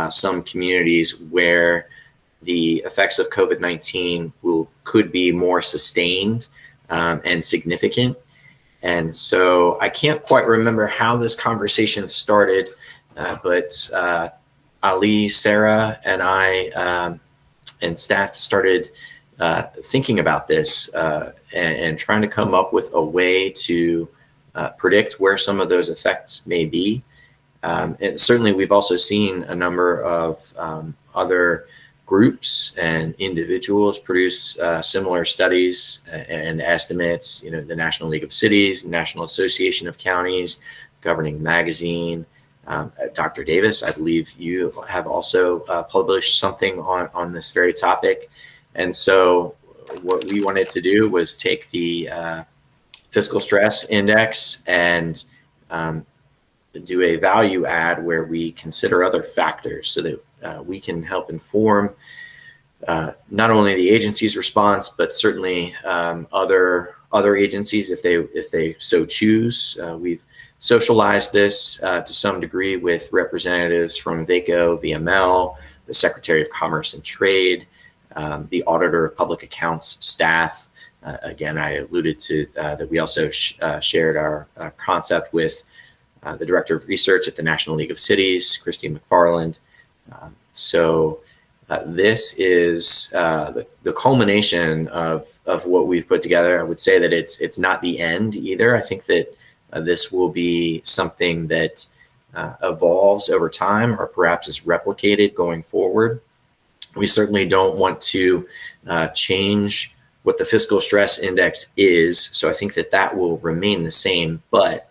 some communities where the effects of COVID-19 could be more sustained and significant. And so I can't quite remember how this conversation started, but Ali, Sarah, and I and staff started thinking about this and trying to come up with a way to predict where some of those effects may be. And certainly we've also seen a number of other groups and individuals produce similar studies and estimates. You know, the National League of Cities, National Association of Counties, Governing Magazine. Dr. Davis, I believe you have also published something on this very topic. And so what we wanted to do was take the fiscal stress index and do a value add where we consider other factors so that we can help inform not only the agency's response, but certainly other agencies if they so choose. We've socialized this to some degree with representatives from VACO, VML, the Secretary of Commerce and Trade, the Auditor of Public Accounts staff. Again, I alluded to that we also shared our concept with the Director of Research at the National League of Cities, Christine McFarland. So this is the culmination of what we've put together. I would say that it's not the end either. I think that this will be something that evolves over time or perhaps is replicated going forward. We certainly don't want to change what the fiscal stress index is. So I think that that will remain the same, but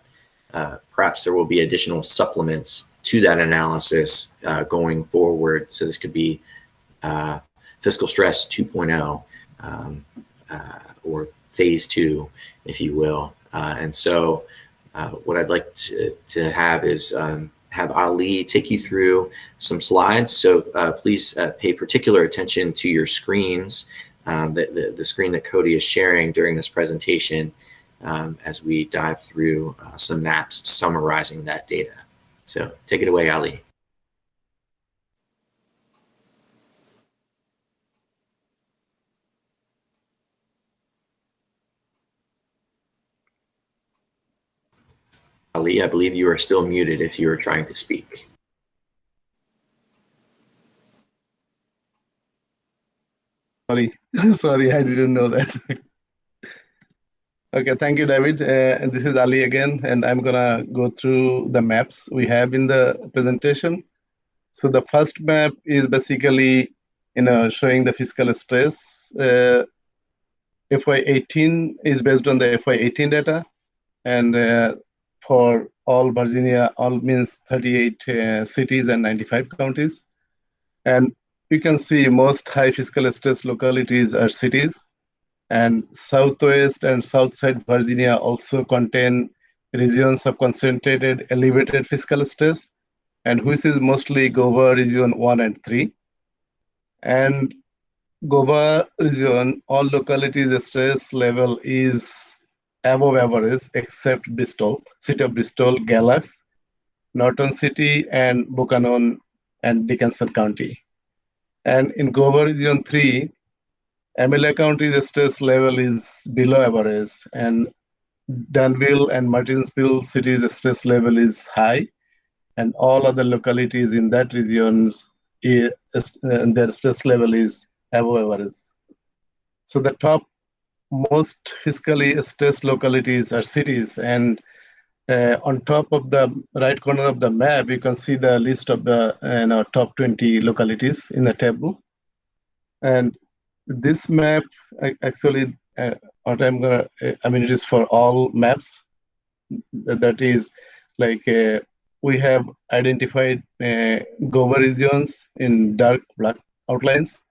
perhaps there will be additional supplements to that analysis going forward. So this could be fiscal stress 2.0 or phase 2, if you will. And so what I'd like to have is have Ali take you through some slides. So please pay particular attention to your screens, the screen that Cody is sharing during this presentation as we dive through some maps summarizing that data. So take it away, Ali. Ali, I believe you are still muted if you are trying to speak. Sorry, sorry, I didn't know that. Okay, thank you, David. And this is Ali again, and I'm gonna go through the maps we have in the presentation. So the first map is basically, showing the fiscal stress. FY18 is based on the FY18 data, and for all Virginia, all means 38 cities and 95 counties. And you can see most high fiscal stress localities are cities. And Southwest and Southside Virginia also contain regions of concentrated elevated fiscal stress, and which is mostly GOVA region 1 and 3. And GOVA region, all localities stress level is above average except Bristol, city of Bristol, Galax, Norton City, and Buchanan and Dickinson County. And in GOVA region 3, Amelia County's stress level is below average, and Danville and Martinsville city's stress level is high, and all other localities in that region, their stress level is above average. So the top most fiscally stressed localities are cities, and on top of the right corner of the map, you can see the list of the top 20 localities in the table. And this map actually, what I'm gonna, it is for all maps. That is like we have identified GOVA regions in dark black outlines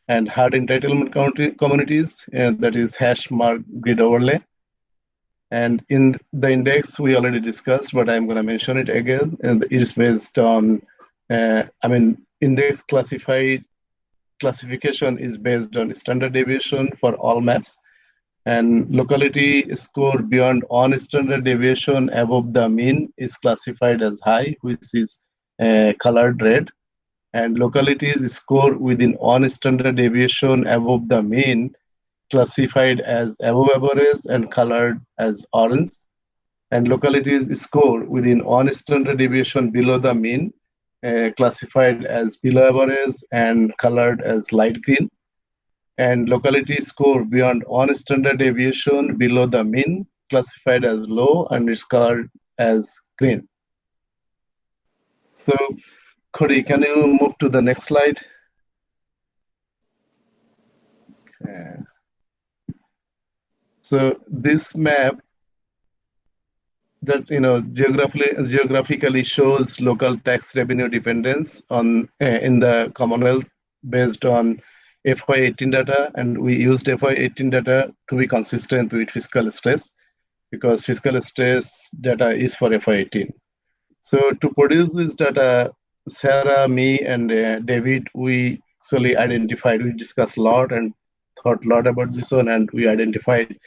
and hard entitlement communities, that is hash mark grid overlay. And in the index we already discussed, but I'm going to mention it again. And it is based on, index classification is based on standard deviation for all maps, and locality score beyond 1 standard deviation above the mean is classified as high, which is colored red, and localities score within 1 standard deviation above the mean classified as above average and colored as orange, and localities score within 1 standard deviation below the mean classified as below average and colored as light green, and locality score beyond 1 standard deviation below the mean classified as low and is colored as green. So Cody, can you move to the next slide? Okay. So this map that geographically shows local tax revenue dependence on in the Commonwealth based on FY18 data, and we used FY18 data to be consistent with fiscal stress because fiscal stress data is for FY18. So to produce this data, Sarah, me, and David, we actually we discussed a lot and thought a lot about this one, and we identified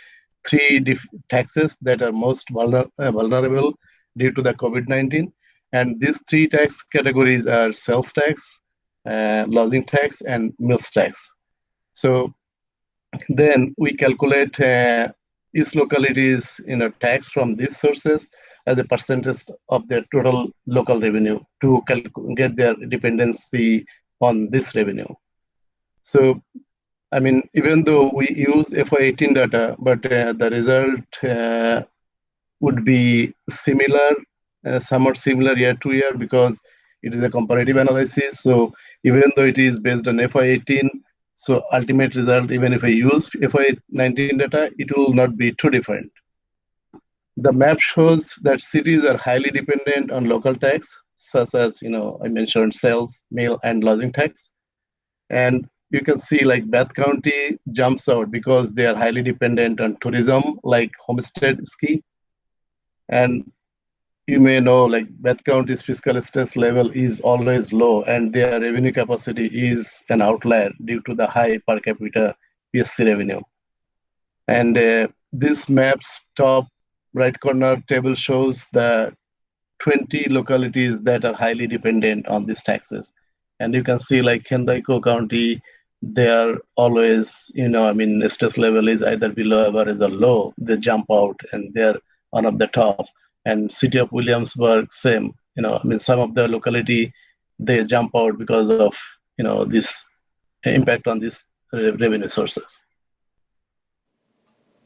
3 taxes that are most vulnerable due to the COVID-19. And these 3 tax categories are sales tax, lodging tax, and meals tax. So then we calculate each localities tax from these sources as a percentage of their total local revenue to get their dependency on this revenue. So even though we use FY18 data, but the result would be similar, somewhat similar year to year because it is a comparative analysis. So even though it is based on FY18, so ultimate result, even if I use FY19 data, it will not be too different. The map shows that cities are highly dependent on local tax, such as, I mentioned sales, meal, and lodging tax. And you can see like Bath County jumps out because they are highly dependent on tourism, like homestead ski. And you may know like Bath County's fiscal stress level is always low, and their revenue capacity is an outlier due to the high per capita PSC revenue. And this map's top right corner table shows the 20 localities that are highly dependent on these taxes. And you can see like Henrico County, they are always, stress level is either below average or low. They jump out and they're one of the top. and city of Williamsburg, same. I mean, some of the locality, they jump out because of, this impact on these revenue sources.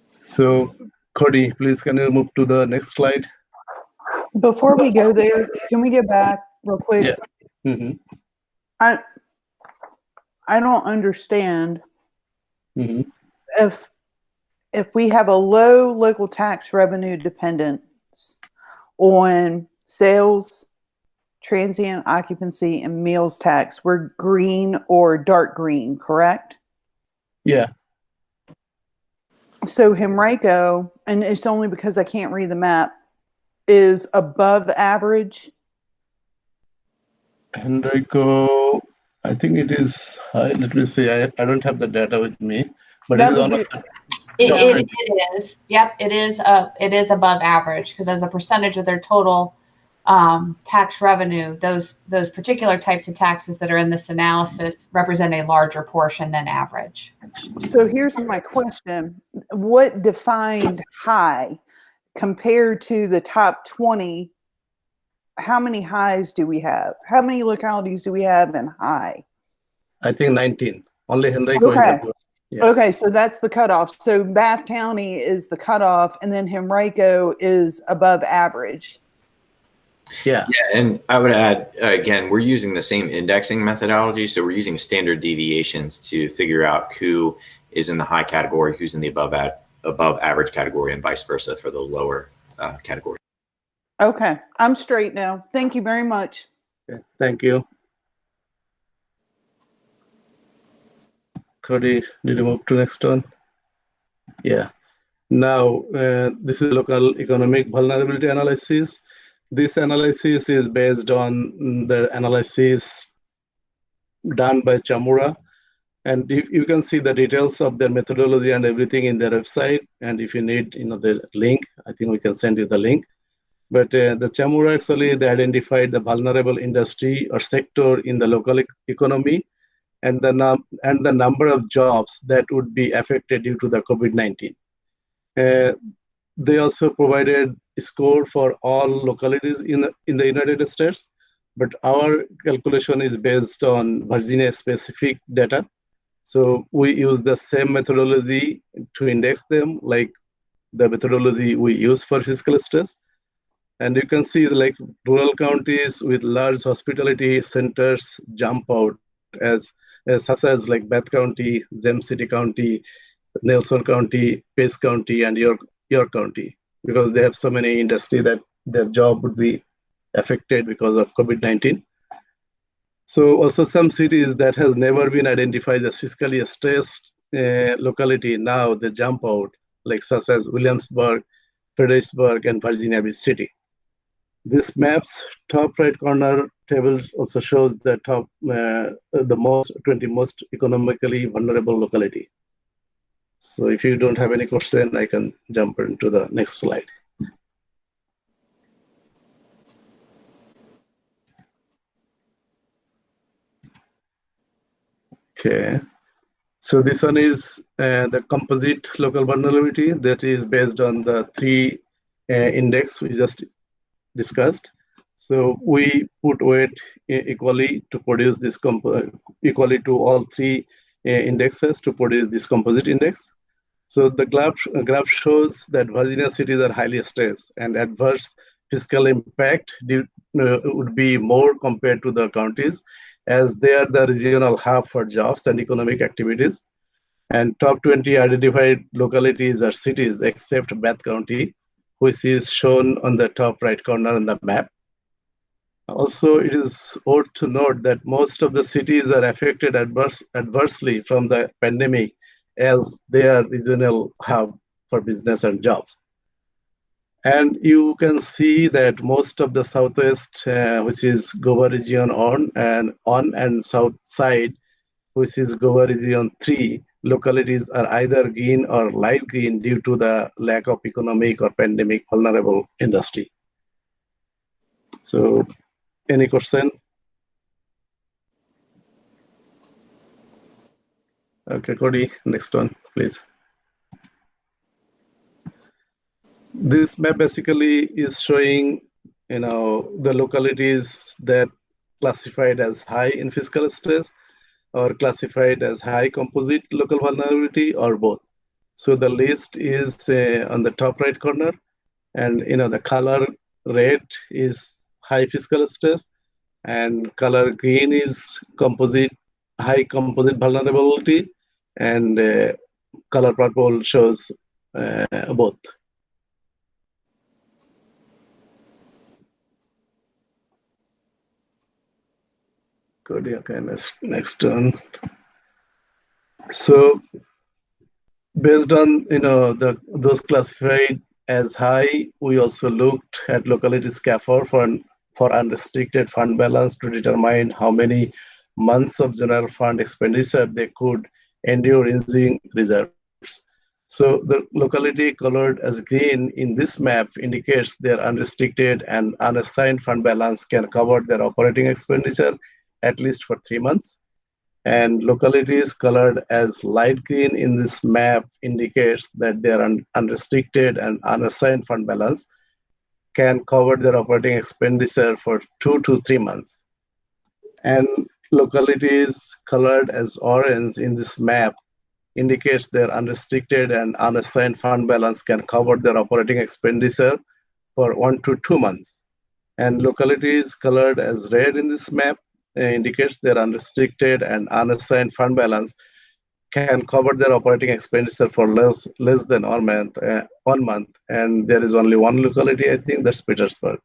So, Cody, please can you move to the next slide? Before we go there, can we get back real quick? Yeah. Mm-hmm. I don't understand Mm-hmm. if we have a low local tax revenue dependence on sales, transient occupancy, and meals tax, we're green or dark green, correct? Yeah. So Henrico, and it's only because I can't read the map, is above average. Henrico, I think it is high. Let me see. I don't have the data with me, but That it is was on it. It is. Yep, it is above average because as a percentage of their total tax revenue, those particular types of taxes that are in this analysis represent a larger portion than average. So here's my question. What defined high compared to the top 20? How many highs do we have? How many localities do we have in high? I think 19. Only Henrico is above. Yeah. Okay, so that's the cutoff. So Bath County is the cutoff, and then Henrico is above average. Yeah. Yeah, and I would add, again, we're using the same indexing methodology. So we're using standard deviations to figure out who is in the high category, who's in the above average category, and vice versa for the lower category. Okay, I'm straight now. Thank you very much. Okay. Thank you. Cody, did you move to next one? Yeah. Now, this is local economic vulnerability analysis. This analysis is based on the analysis done by Chamura. And if you can see the details of their methodology and everything in their website, and if you need, the link, I think we can send you the link. But the Chamura actually, they identified the vulnerable industry or sector in the local economy and the number of jobs that would be affected due to the COVID-19. They also provided a score for all localities in the United States, but our calculation is based on Virginia specific data. So we use the same methodology to index them, like the methodology we use for fiscal stress. And you can see like rural counties with large hospitality centers jump out such as like Bath County, James City County, Nelson County, Pace County, and York County, because they have so many industry that their job would be affected because of COVID-19. So also some cities that has never been identified as fiscally stressed locality, now they jump out, like such as Williamsburg, Fredericksburg, and Virginia Beach City. This map's top right corner table also shows the top, the 20 most economically vulnerable locality. So if you don't have any question, I can jump into the next slide. Okay, so this one is the composite local vulnerability that is based on the 3 index we just discussed. So we put weight equally to produce this equally to all 3 indexes to produce this composite index. So the graph shows that Virginia cities are highly stressed, and adverse fiscal impact would be more compared to the counties, as they are the regional hub for jobs and economic activities. And top 20 identified localities are cities except Bath County, which is shown on the top right corner on the map. Also, it is worth to note that most of the cities are affected adversely from the pandemic, as they are regional hub for business and jobs. And you can see that most of the southwest, which is Goa region on and south side, which is Goa region 3, localities are either green or light green due to the lack of economic or pandemic vulnerable industry. So, any question? Okay, Cody, next one, please. This map basically is showing, the localities that classified as high in fiscal stress or classified as high composite local vulnerability or both. So the list is on the top right corner, and the color red is high fiscal stress, and color green is high composite vulnerability, and color purple shows both. Good. Okay, next one. So based on those classified as high, we also looked at locality SCAFR for unrestricted fund balance to determine how many months of general fund expenditure they could endure using reserves. So the locality colored as green in this map indicates their unrestricted and unassigned fund balance can cover their operating expenditure at least for 3 months. And localities colored as light green in this map indicates that their unrestricted and unassigned fund balance can cover their operating expenditure for 2 to 3 months. And localities colored as orange in this map indicates their unrestricted and unassigned fund balance can cover their operating expenditure for 1 to 2 months. And localities colored as red in this map indicates their unrestricted and unassigned fund balance can cover their operating expenditure for less than 1 month. And there is only one locality, I think, that's Petersburg.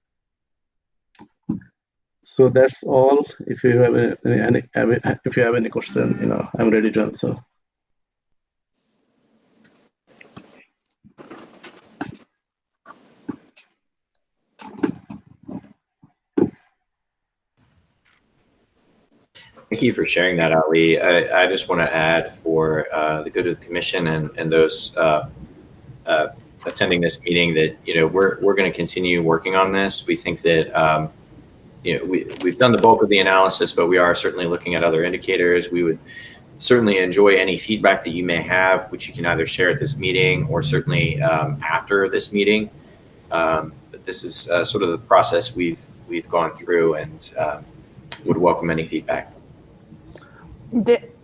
So that's all. If you have any question, I'm ready to answer. Thank you for sharing that, Ali. I just want to add for the good of the commission and those attending this meeting that, we're going to continue working on this. We think that, we've done the bulk of the analysis, but we are certainly looking at other indicators. We would certainly enjoy any feedback that you may have, which you can either share at this meeting or certainly after this meeting. But this is sort of the process we've gone through, and would welcome any feedback.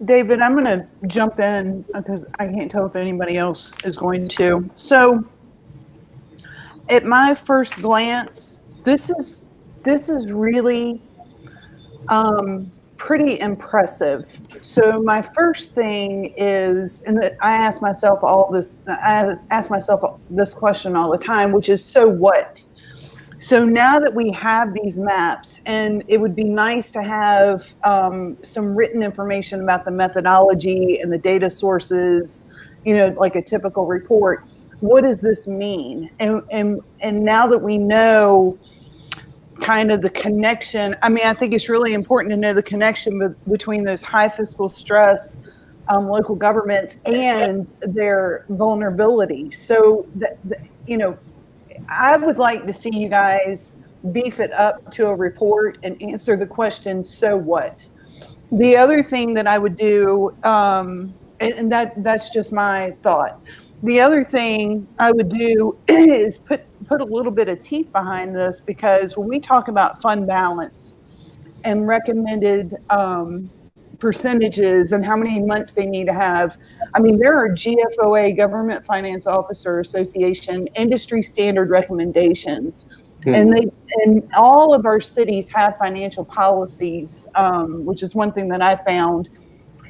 David, I'm going to jump in because I can't tell if anybody else is going to. So at my first glance, this is really pretty impressive. So my first thing is, and I ask myself this question all the time, which is, so what? So now that we have these maps, and it would be nice to have some written information about the methodology and the data sources, like a typical report, what does this mean? And now that we know kind of the connection, I think it's really important to know the connection between those high fiscal stress local governments and their vulnerability. So I would like to see you guys beef it up to a report and answer the question, so what? The other thing that I would do, and that's just my thought. The other thing I would do is put a little bit of teeth behind this, because when we talk about fund balance and recommended percentages and how many months they need to have, there are GFOA, Government Finance Officer Association, industry standard recommendations. And all of our cities have financial policies, which is one thing that I found.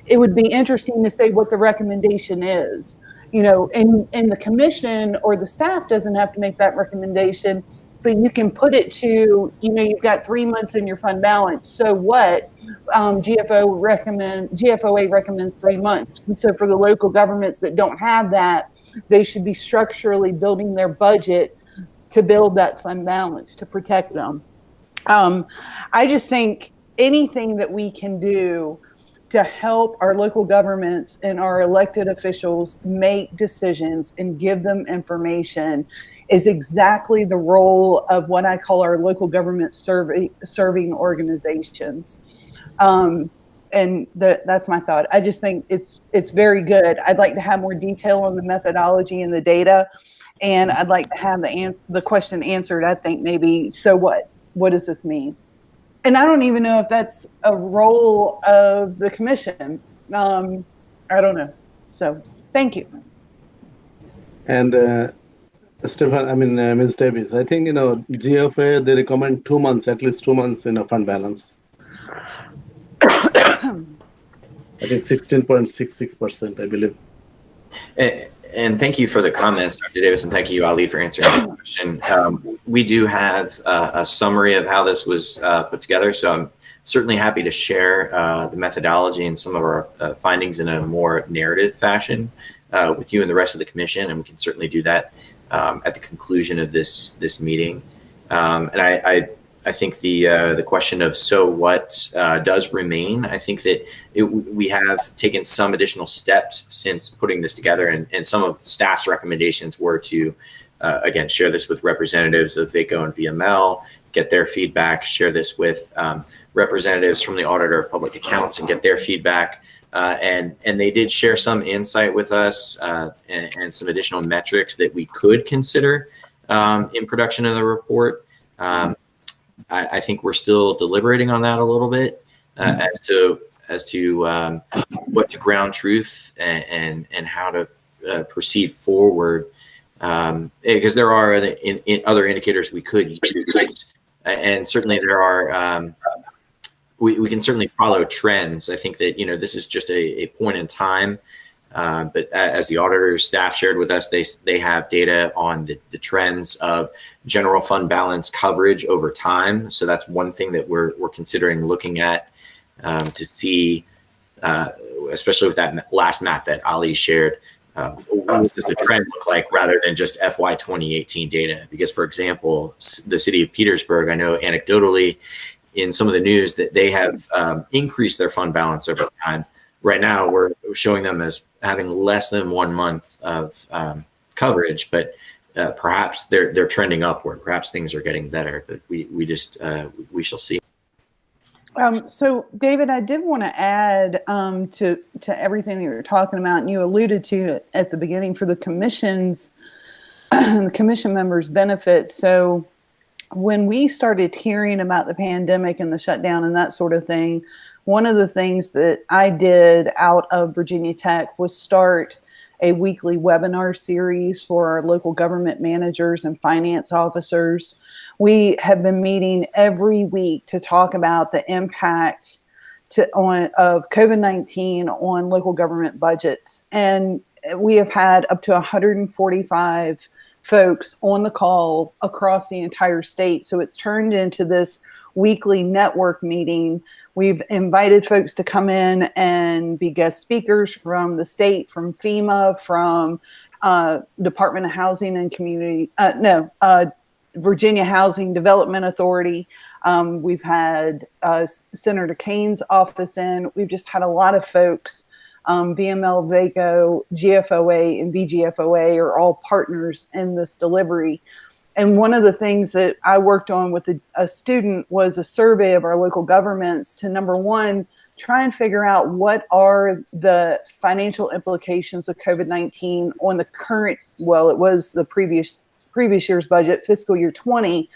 It would be interesting to say what the recommendation is, and the commission or the staff doesn't have to make that recommendation, but you can put it to, you've got 3 months in your fund balance. So what? GFOA recommends 3 months. And so for the local governments that don't have that, they should be structurally building their budget to build that fund balance to protect them. I just think anything that we can do to help our local governments and our elected officials make decisions and give them information is exactly the role of what I call our local government serving organizations. And that's my thought. I just think it's very good. I'd like to have more detail on the methodology and the data. And I'd like to have the question answered. I think maybe, so what? What does this mean? And I don't even know if that's a role of the commission. I don't know. So thank you. And Stefan, Ms. Davis, I think, GFA, they recommend 2 months, at least 2 months in a fund balance. I think 16.66%, I believe. And thank you for the comments, Dr. Davis, and thank you, Ali, for answering the question. We do have a summary of how this was put together, so I'm certainly happy to share the methodology and some of our findings in a more narrative fashion with you and the rest of the commission, and we can certainly do that at the conclusion of this meeting. And I think the question of so what does remain. I think that we have taken some additional steps since putting this together, and some of the staff's recommendations were to, again, share this with representatives of VACO and VML, get their feedback, share this with representatives from the Auditor of Public Accounts and get their feedback. And they did share some insight with us and some additional metrics that we could consider in production of the report. I think we're still deliberating on that a little bit as to what to ground truth and how to proceed forward, because there are other indicators we could use, and certainly there are. We can certainly follow trends. I think that this is just a point in time. But as the auditor's staff shared with us, they have data on the trends of general fund balance coverage over time. So that's one thing that we're considering looking at to see, especially with that last map that Ali shared, what does the trend look like rather than just FY 2018 data? Because, for example, the city of Petersburg, I know anecdotally in some of the news that they have increased their fund balance over time. Right now, we're showing them as having less than 1 month of coverage, but perhaps they're trending upward. Perhaps things are getting better, but we shall see. So, David, I did want to add to everything that you were talking about, and you alluded to it at the beginning for the commission's the commission members' benefit. So, when we started hearing about the pandemic and the shutdown and that sort of thing, one of the things that I did out of Virginia Tech was start a weekly webinar series for our local government managers and finance officers. We have been meeting every week to talk about the impact of COVID-19 on local government budgets. And we have had up to 145 folks on the call across the entire state. So it's turned into this weekly network meeting. We've invited folks to come in and be guest speakers from the state, from FEMA, from Department of Housing and Virginia Housing Development Authority. We've had Senator Kane's office in. We've just had a lot of folks. VML, VACO, GFOA, and VGFOA are all partners in this delivery. And one of the things that I worked on with a student was a survey of our local governments to, number one, try and figure out what are the financial implications of COVID-19 on the current, well, it was the previous year's budget, fiscal year 20,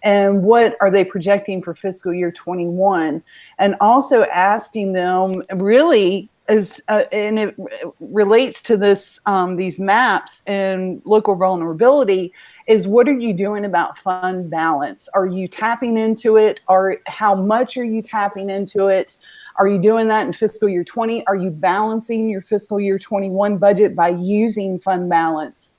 and what are they projecting for fiscal year 21? And also asking them really, and it relates to this, these maps and local vulnerability, is what are you doing about fund balance? Are you tapping into it? Or how much are you tapping into it? Are you doing that in fiscal year 20? Are you balancing your fiscal year 21 budget by using fund balance?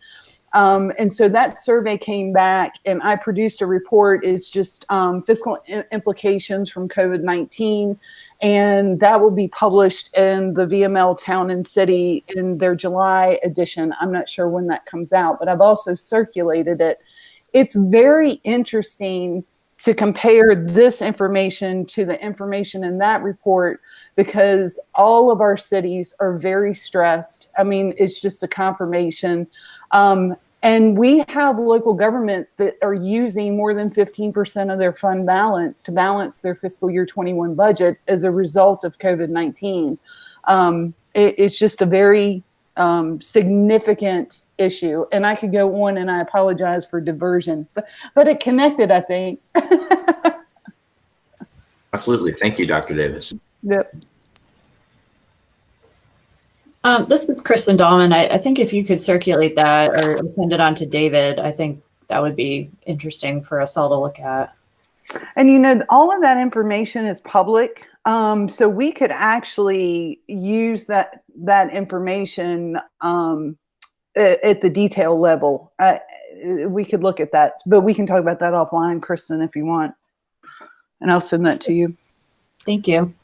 And so that survey came back, and I produced a report. It's just fiscal implications from COVID-19, and that will be published in the VML Town and City in their July edition. I'm not sure when that comes out, but I've also circulated it. It's very interesting to compare this information to the information in that report, because all of our cities are very stressed. I mean, it's just a confirmation. And we have local governments that are using more than 15% of their fund balance to balance their fiscal year 21 budget as a result of COVID-19. It's just a very significant issue. And I could go on, and I apologize for diversion, but it connected, I think. Absolutely. Thank you, Dr. Davis. Yep. This is Kristen Dahlman. I think if you could circulate that or send it on to David, I think that would be interesting for us all to look at. And, you know, all of that information is public. So we could actually use that information at the detail level. We could look at that, but we can talk about that offline, Kristen, if you want. And I'll send that to you. Thank you.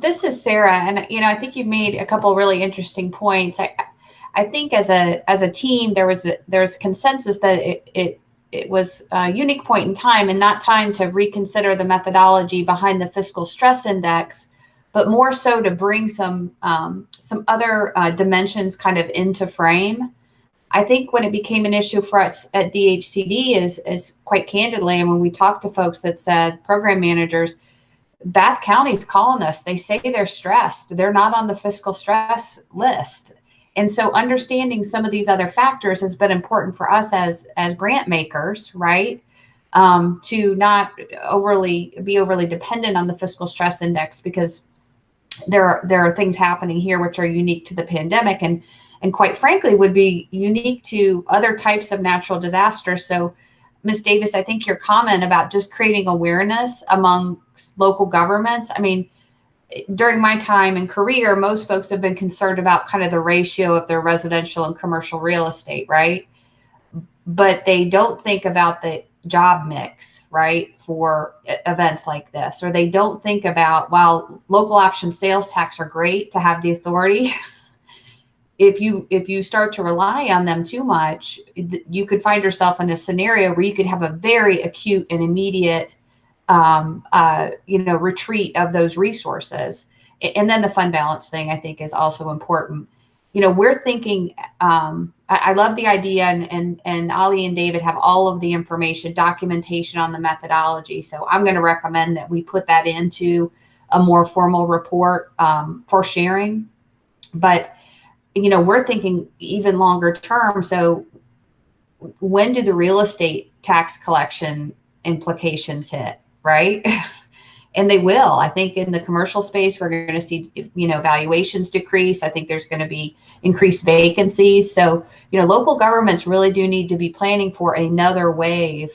This is Sarah, and you know, I think you've made a couple really interesting points. I think as a team, there was consensus that it was a unique point in time and not time to reconsider the methodology behind the fiscal stress index, but more so to bring some other dimensions kind of into frame. I think when it became an issue for us at DHCD is quite candidly, and when we talked to folks that said, program managers, Bath County's calling us. They say they're stressed. They're not on the fiscal stress list. And so understanding some of these other factors has been important for us as grant makers, right? To not be overly dependent on the fiscal stress index, because there are things happening here which are unique to the pandemic and quite frankly would be unique to other types of natural disasters. So Ms. Davis, I think your comment about just creating awareness among local governments, I mean, during my time and career, most folks have been concerned about kind of the ratio of their residential and commercial real estate, right? But they don't think about the job mix, right, for events like this, or they don't think about, while local option sales tax are great to have the authority, if you start to rely on them too much, you could find yourself in a scenario where you could have a very acute and immediate retreat of those resources. And then the fund balance thing, I think, is also important. You know, we're thinking, I love the idea, and Ali and David have all of the information, documentation on the methodology. So I'm going to recommend that we put that into a more formal report for sharing. But, you know, we're thinking even longer term. So when do the real estate tax collection implications hit, right? And they will. I think in the commercial space, we're going to see, you know, valuations decrease. I think there's going to be increased vacancies. So, you know, local governments really do need to be planning for another wave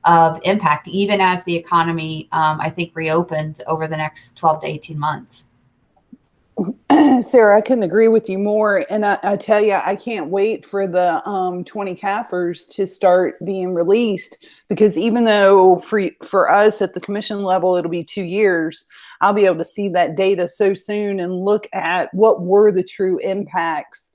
of impact, even as the economy, I think, reopens over the next 12 to 18 months. Sarah, I couldn't agree with you more. And I tell you, I can't wait for the 20 CAFRs to start being released, because even though for us at the commission level, it'll be 2 years, I'll be able to see that data so soon and look at what were the true impacts.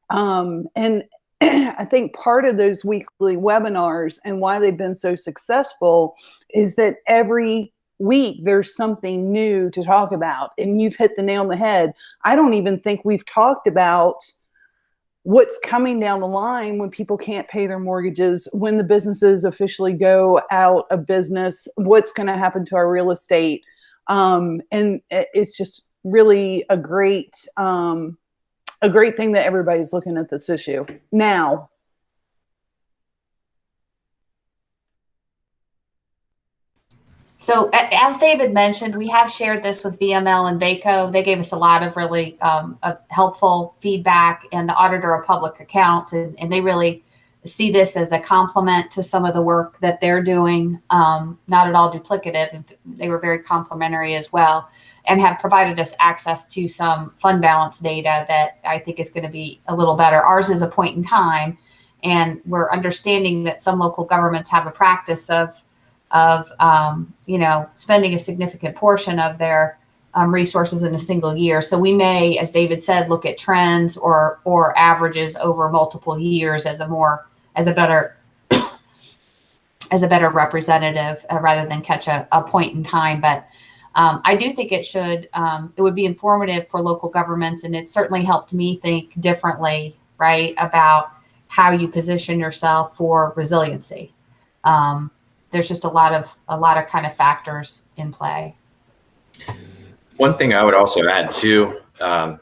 And I think part of those weekly webinars and why they've been so successful is that every week there's something new to talk about, and you've hit the nail on the head. I don't even think we've talked about what's coming down the line when people can't pay their mortgages, when the businesses officially go out of business, what's going to happen to our real estate. And it's just really a great thing that everybody's looking at this issue now. So as David mentioned, we have shared this with VML and VACO. They gave us a lot of really helpful feedback, and the Auditor of Public Accounts, and they really see this as a complement to some of the work that they're doing, not at all duplicative. They were very complimentary as well, and have provided us access to some fund balance data that I think is going to be a little better. Ours is a point in time, and we're understanding that some local governments have a practice of spending a significant portion of their resources in a single year. So we may, as David said, look at trends or averages over multiple years as a better representative rather than catch a point in time. But I do think it would be informative for local governments, and it certainly helped me think differently, right, about how you position yourself for resiliency. There's just a lot of kind of factors in play. One thing I would also add too,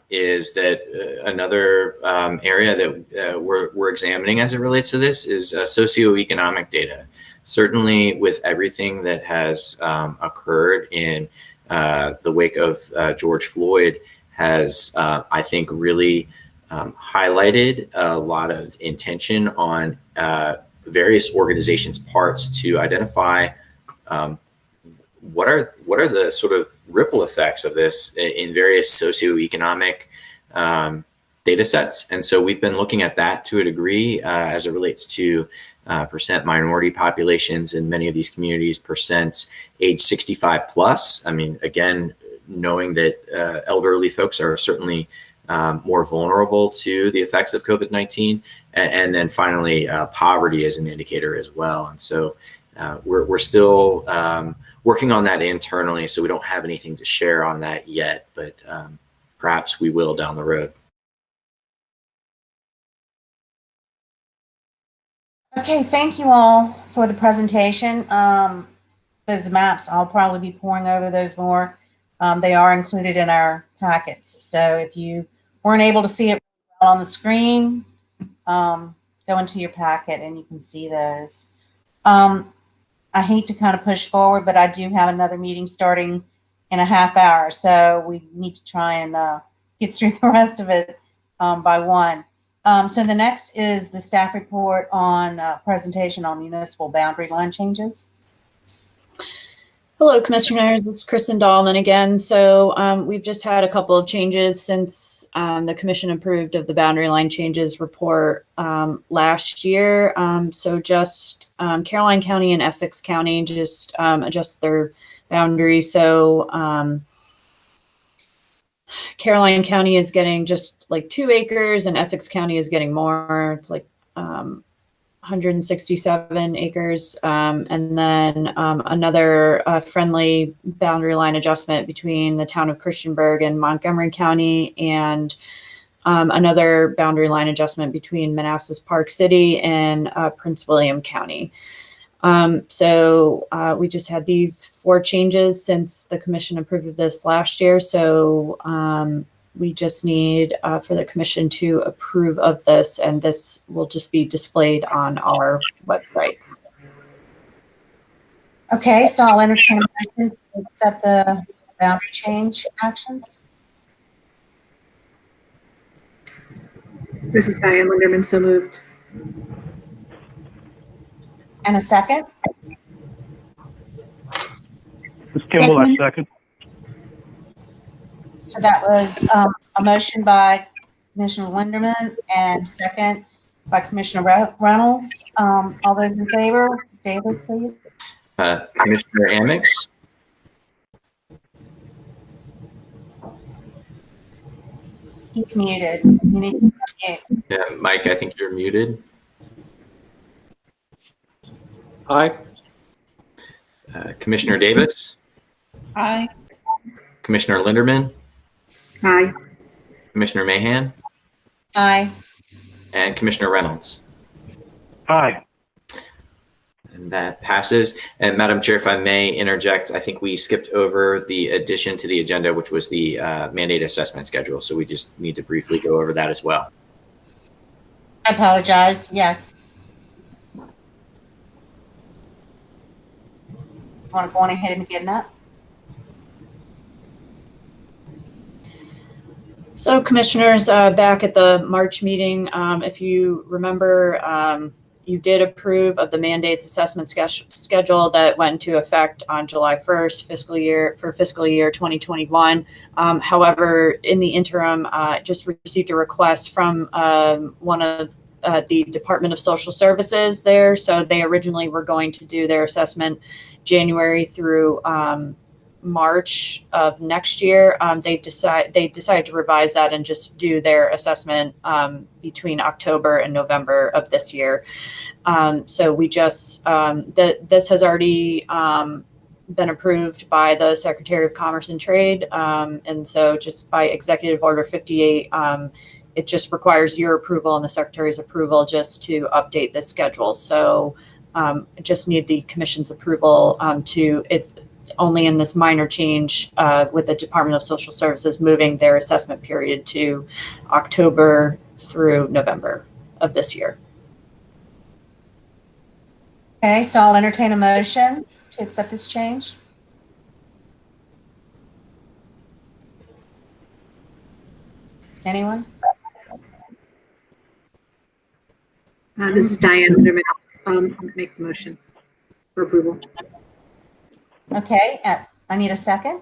is that another area that we're examining as it relates to this is socioeconomic data. Certainly, with everything that has occurred in the wake of George Floyd, has I think really highlighted a lot of intention on various organizations' parts to identify what are the sort of ripple effects of this in various socioeconomic data sets. And so we've been looking at that to a degree as it relates to percent minority populations in many of these communities, percent age 65 plus. I mean, again, knowing that elderly folks are certainly more vulnerable to the effects of COVID-19. And then finally, poverty as an indicator as well. And so we're still working on that internally, so we don't have anything to share on that yet, but perhaps we will down the road. Okay, thank you all for the presentation. Those maps, I'll probably be pouring over those more. They are included in our packets. So if you weren't able to see it on the screen, go into your packet and you can see those. I hate to kind of push forward, but I do have another meeting starting in a half hour. So we need to try and get through the rest of it by 1. So the next is the staff report on presentation on municipal boundary line changes. Hello, Commissioners. This is Kristen Dahlman again. So we've just had a couple of changes since the Commission approved of the boundary line changes report last year. So just Caroline County and Essex County just adjust their boundaries. So Caroline County is getting just like 2 acres and Essex County is getting more. It's like 167 acres. And then another friendly boundary line adjustment between the town of Christiansburg and Montgomery County, and another boundary line adjustment between Manassas Park City and Prince William County. So we just had these 4 changes since the Commission approved of this last year. So we just need for the Commission to approve of this, and this will just be displayed on our website. Okay, so I'll entertain a motion to accept the boundary change actions. This is Diane Linderman, so moved. And a second? Ms. Kimball, I second. So that was a motion by Commissioner Linderman and second by Commissioner Reynolds. All those in favor? David, please. Commissioner Amix? He's muted. You need to mute. Yeah, Mike, I think you're muted. Aye. Commissioner Davis? Aye. Commissioner Linderman? Aye. Commissioner Mahan? Aye. And Commissioner Reynolds? Aye. And that passes. And Madam Chair, if I may interject, I think we skipped over the addition to the agenda, which was the mandate assessment schedule. So we just need to briefly go over that as well. I apologize. Yes. Want to go on ahead and begin that? So Commissioners, back at the March meeting, if you remember, you did approve of the mandates assessment schedule that went into effect on July 1st fiscal year 2021. However, in the interim, just received a request from one of the Department of Social Services there. So they originally were going to do their assessment January through March of next year. They decided to revise that and just do their assessment between October and November of this year. So we just this has already been approved by the Secretary of Commerce and Trade, and so just by Executive Order 58, it just requires your approval and the Secretary's approval just to update this schedule. So just need the Commission's approval to it. only in this minor change with the Department of Social Services moving their assessment period to October through November of this year. Okay, so I'll entertain a motion to accept this change. Anyone? This is Diane Linderman. I'll make the motion for approval. Okay, I need a second.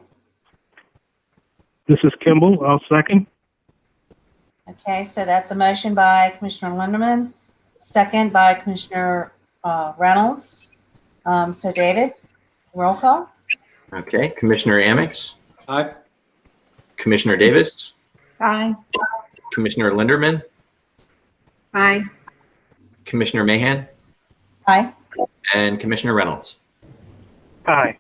This is Kimball. I'll second. Okay, so that's a motion by Commissioner Linderman, second by Commissioner Reynolds. So David, roll call. Okay, Commissioner Amix, Aye. Commissioner Davis, Aye. Commissioner Linderman, Aye. Commissioner Mahan, Aye. and Commissioner Reynolds. Aye.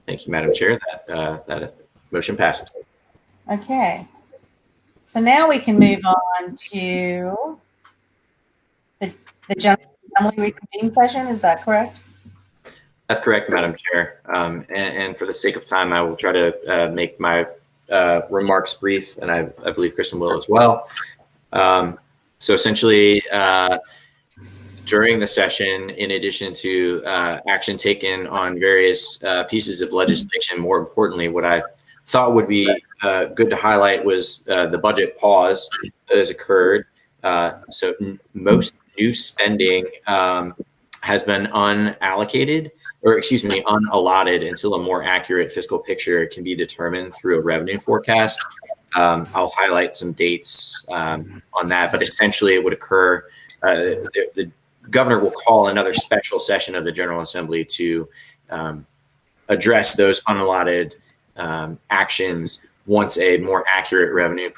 Thank you, Madam Chair. That motion passes. Okay. So now we can move on to the General Assembly reconvening session. Is that correct? That's correct, Madam Chair. And for the sake of time, I will try to make my remarks brief, and I believe Kristen will as well. So essentially, during the session, in addition to action taken on various pieces of legislation, more importantly, what I thought would be good to highlight was the budget pause that has occurred. So most new spending has been unallotted until a more accurate fiscal picture can be determined through a revenue forecast. I'll highlight some dates on that, but essentially it would occur, the governor will call another special session of the General Assembly to address those unallotted actions once a more accurate revenue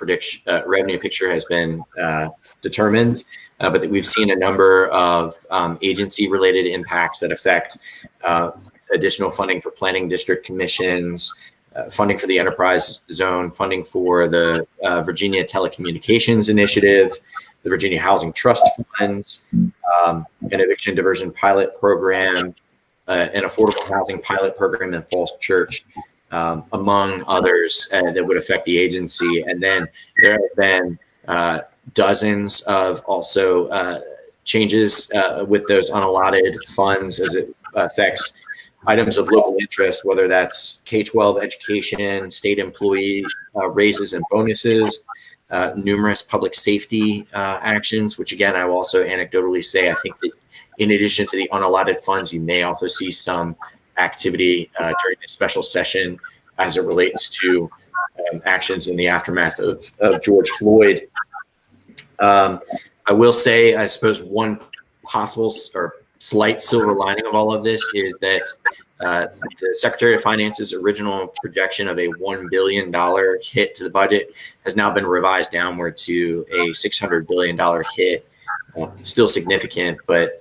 picture has been determined. But that we've seen a number of agency-related impacts that affect additional funding for planning district commissions, funding for the enterprise zone, funding for the Virginia Telecommunications Initiative, the Virginia Housing Trust Fund, an eviction diversion pilot program, an affordable housing pilot program in Falls Church, among others that would affect the agency. And then there have been dozens of also changes with those unallotted funds as it affects items of local interest, whether that's K-12 education, state employee raises and bonuses, numerous public safety actions, which again, I will also anecdotally say, I think that in addition to the unallotted funds, you may also see some activity during the special session as it relates to actions in the aftermath of George Floyd. I will say, I suppose one possible or slight silver lining of all of this is that the Secretary of Finance's original projection of a $1 billion hit to the budget has now been revised downward to a $600 billion hit. Still significant, but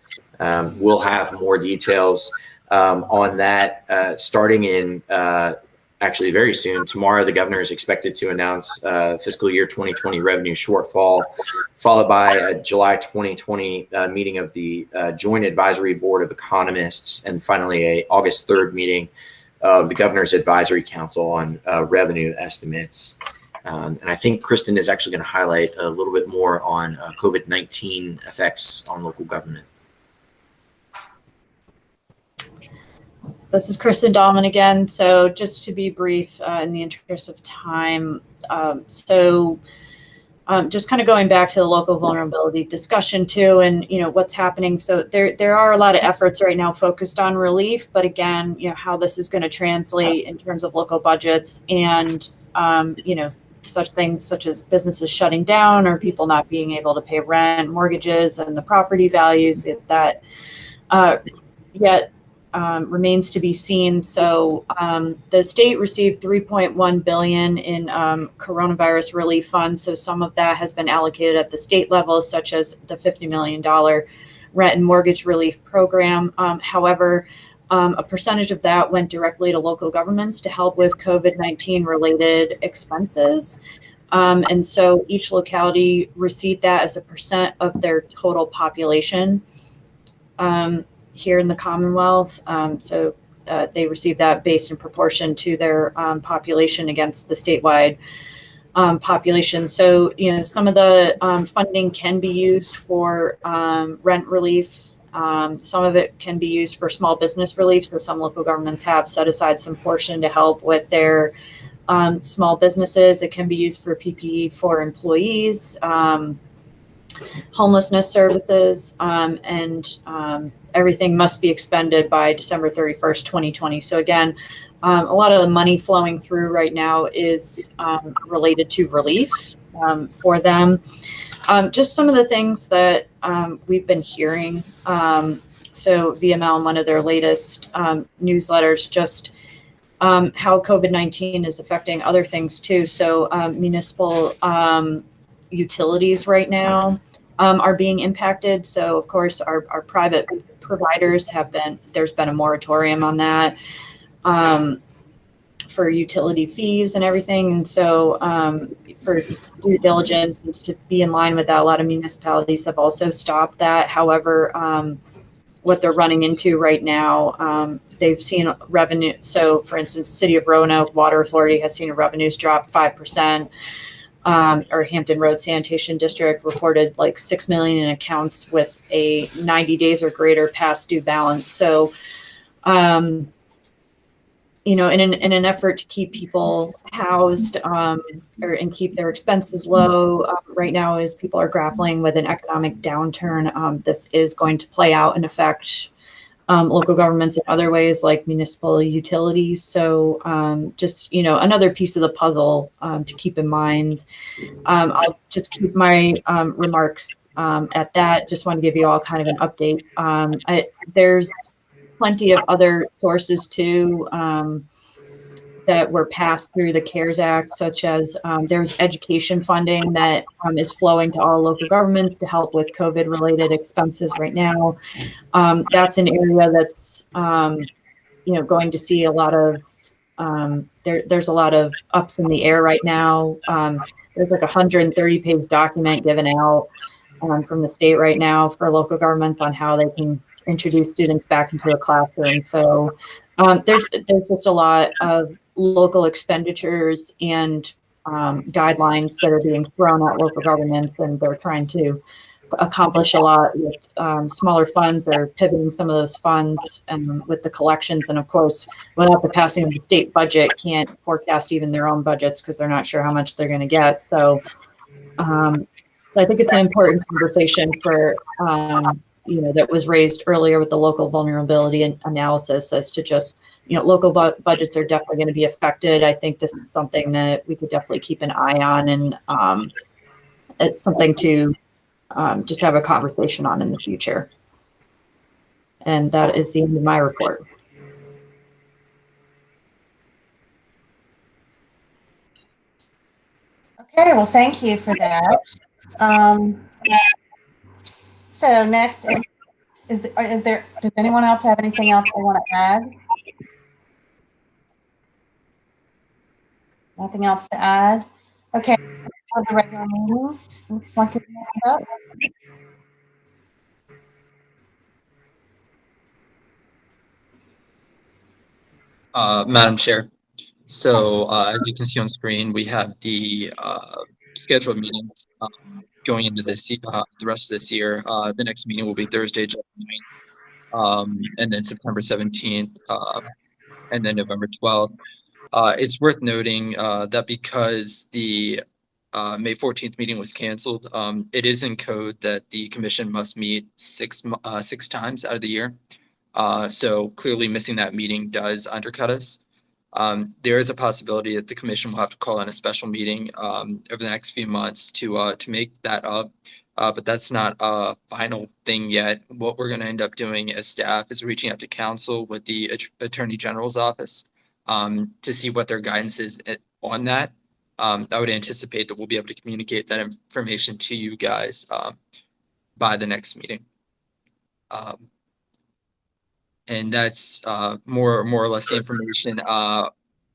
we'll have more details on that starting in actually very soon. Tomorrow, the governor is expected to announce fiscal year 2020 revenue shortfall, followed by a July 2020 meeting of the Joint Advisory Board of Economists, and finally a August 3rd meeting of the Governor's Advisory Council on revenue estimates. And I think Kristen is actually going to highlight a little bit more on COVID-19 effects on local government. This is Kristen Dahlman again. So just to be brief in the interest of time. Just kind of going back to the local vulnerability discussion too, and what's happening. So there are a lot of efforts right now focused on relief, but again, how this is going to translate in terms of local budgets and such things such as businesses shutting down or people not being able to pay rent, mortgages, and the property values that yet remains to be seen. So the state received $3.1 billion in coronavirus relief funds. So some of that has been allocated at the state level, such as the $50 million rent and mortgage relief program. However, a percentage of that went directly to local governments to help with COVID-19 related expenses. And so each locality received that as a percent of their total population. here in the Commonwealth. So they receive that based in proportion to their population against the statewide population. So, some of the funding can be used for rent relief. Some of it can be used for small business relief. So some local governments have set aside some portion to help with their small businesses. It can be used for PPE for employees, homelessness services, and everything must be expended by December 31st, 2020. So again, a lot of the money flowing through right now is related to relief for them. Just some of the things that we've been hearing. So VML, in one of their latest newsletters, just how COVID-19 is affecting other things too. So municipal utilities right now are being impacted. So of course our private providers there's been a moratorium on that for utility fees and everything. And so for due diligence and to be in line with that, a lot of municipalities have also stopped that. However, what they're running into right now, they've seen revenue. So for instance, City of Roanoke Water Authority has seen revenues drop 5%. Or Hampton Road Sanitation District reported like $6 million in accounts with a 90 days or greater past due balance. So, in an effort to keep people housed and keep their expenses low, right now as people are grappling with an economic downturn, this is going to play out and affect local governments in other ways like municipal utilities. So just, another piece of the puzzle to keep in mind. I'll just keep my remarks at that. Just want to give you all kind of an update. There's plenty of other sources too that were passed through the CARES Act, such as there's education funding that is flowing to all local governments to help with COVID-related expenses right now. That's an area that's going to see a lot of there's a lot of ups in the air right now. There's like a 130-page document given out from the state right now for local governments on how they can introduce students back into the classroom. So there's just a lot of local expenditures and guidelines that are being thrown at local governments, and they're trying to accomplish a lot with smaller funds. They're pivoting some of those funds with the collections, and of course, without the passing of the state budget, can't forecast even their own budgets because they're not sure how much they're going to get. So I think it's an important conversation for that was raised earlier with the local vulnerability and analysis as to just, local budgets are definitely going to be affected. I think this is something that we could definitely keep an eye on, and it's something to just have a conversation on in the future. And that is the end of my report. Okay, well, thank you for that. So next, does anyone else have anything else they want to add? Nothing else to add? Okay, for the regular meetings, looks like it's up. Madam Chair. So as you can see on screen, we have the scheduled meetings going into the rest of this year. The next meeting will be Thursday, July 9th, and then September 17th, and then November 12th. It's worth noting that because the May 14th meeting was canceled, it is in code that the commission must meet six times out of the year. So clearly missing that meeting does undercut us. There is a possibility that the commission will have to call in a special meeting over the next few months to make that up. But that's not a final thing yet. What we're going to end up doing as staff is reaching out to counsel with the Attorney General's office to see what their guidance is on that. I would anticipate that we'll be able to communicate that information to you guys by the next meeting. And that's more or less the information.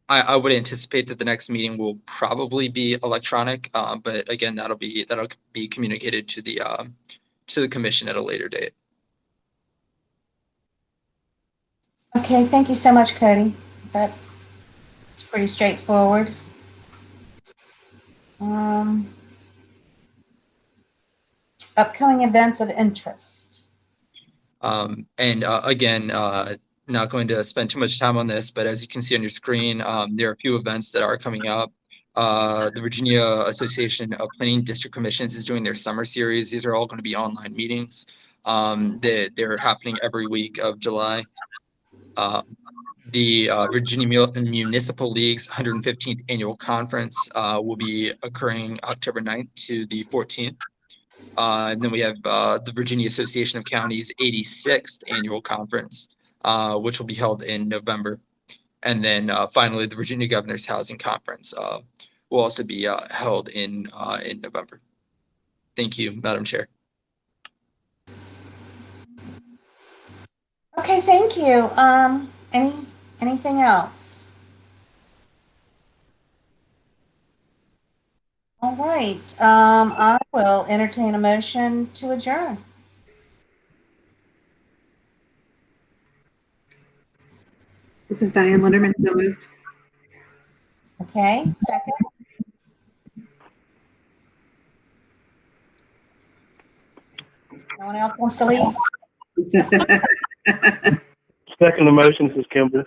I would anticipate that the next meeting will probably be electronic, but again, that'll be communicated to the commission at a later date. Okay, thank you so much, Cody. That's pretty straightforward. Upcoming events of interest. Again, not going to spend too much time on this, but as you can see on your screen, there are a few events that are coming up. The Virginia Association of Planning District Commissions is doing their summer series. These are all going to be online meetings. They're happening every week of July. The Virginia Municipal League's 115th annual conference will be occurring October 9th to the 14th. And then we have the Virginia Association of Counties 86th annual conference, which will be held in November. And then finally, the Virginia Governor's Housing Conference will also be held in November. Thank you, Madam Chair. Okay, thank you. Anything else? All right. I will entertain a motion to adjourn. This is Diane Linderman. So moved. Okay, second. No one else wants to leave? Second motion, this is Kimber.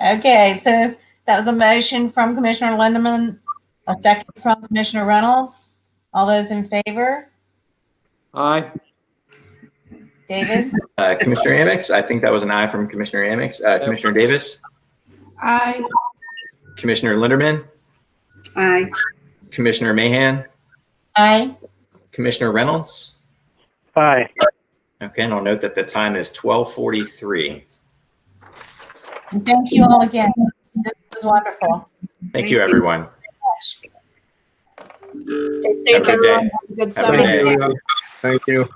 Okay, so that was a motion from Commissioner Lindeman, a second from Commissioner Reynolds. All those in favor? Aye. David? Commissioner Amix, I think that was an aye from Commissioner Amix. Commissioner Davis? Aye. Commissioner Linderman? Aye. Commissioner Mahan? Aye. Commissioner Reynolds? Aye. Okay, and I'll note that the time is 12:43. And thank you all again. This was wonderful. Thank you, everyone. Stay safe, Have a good day. everyone. Have a good Have a summer. good day. Thank you.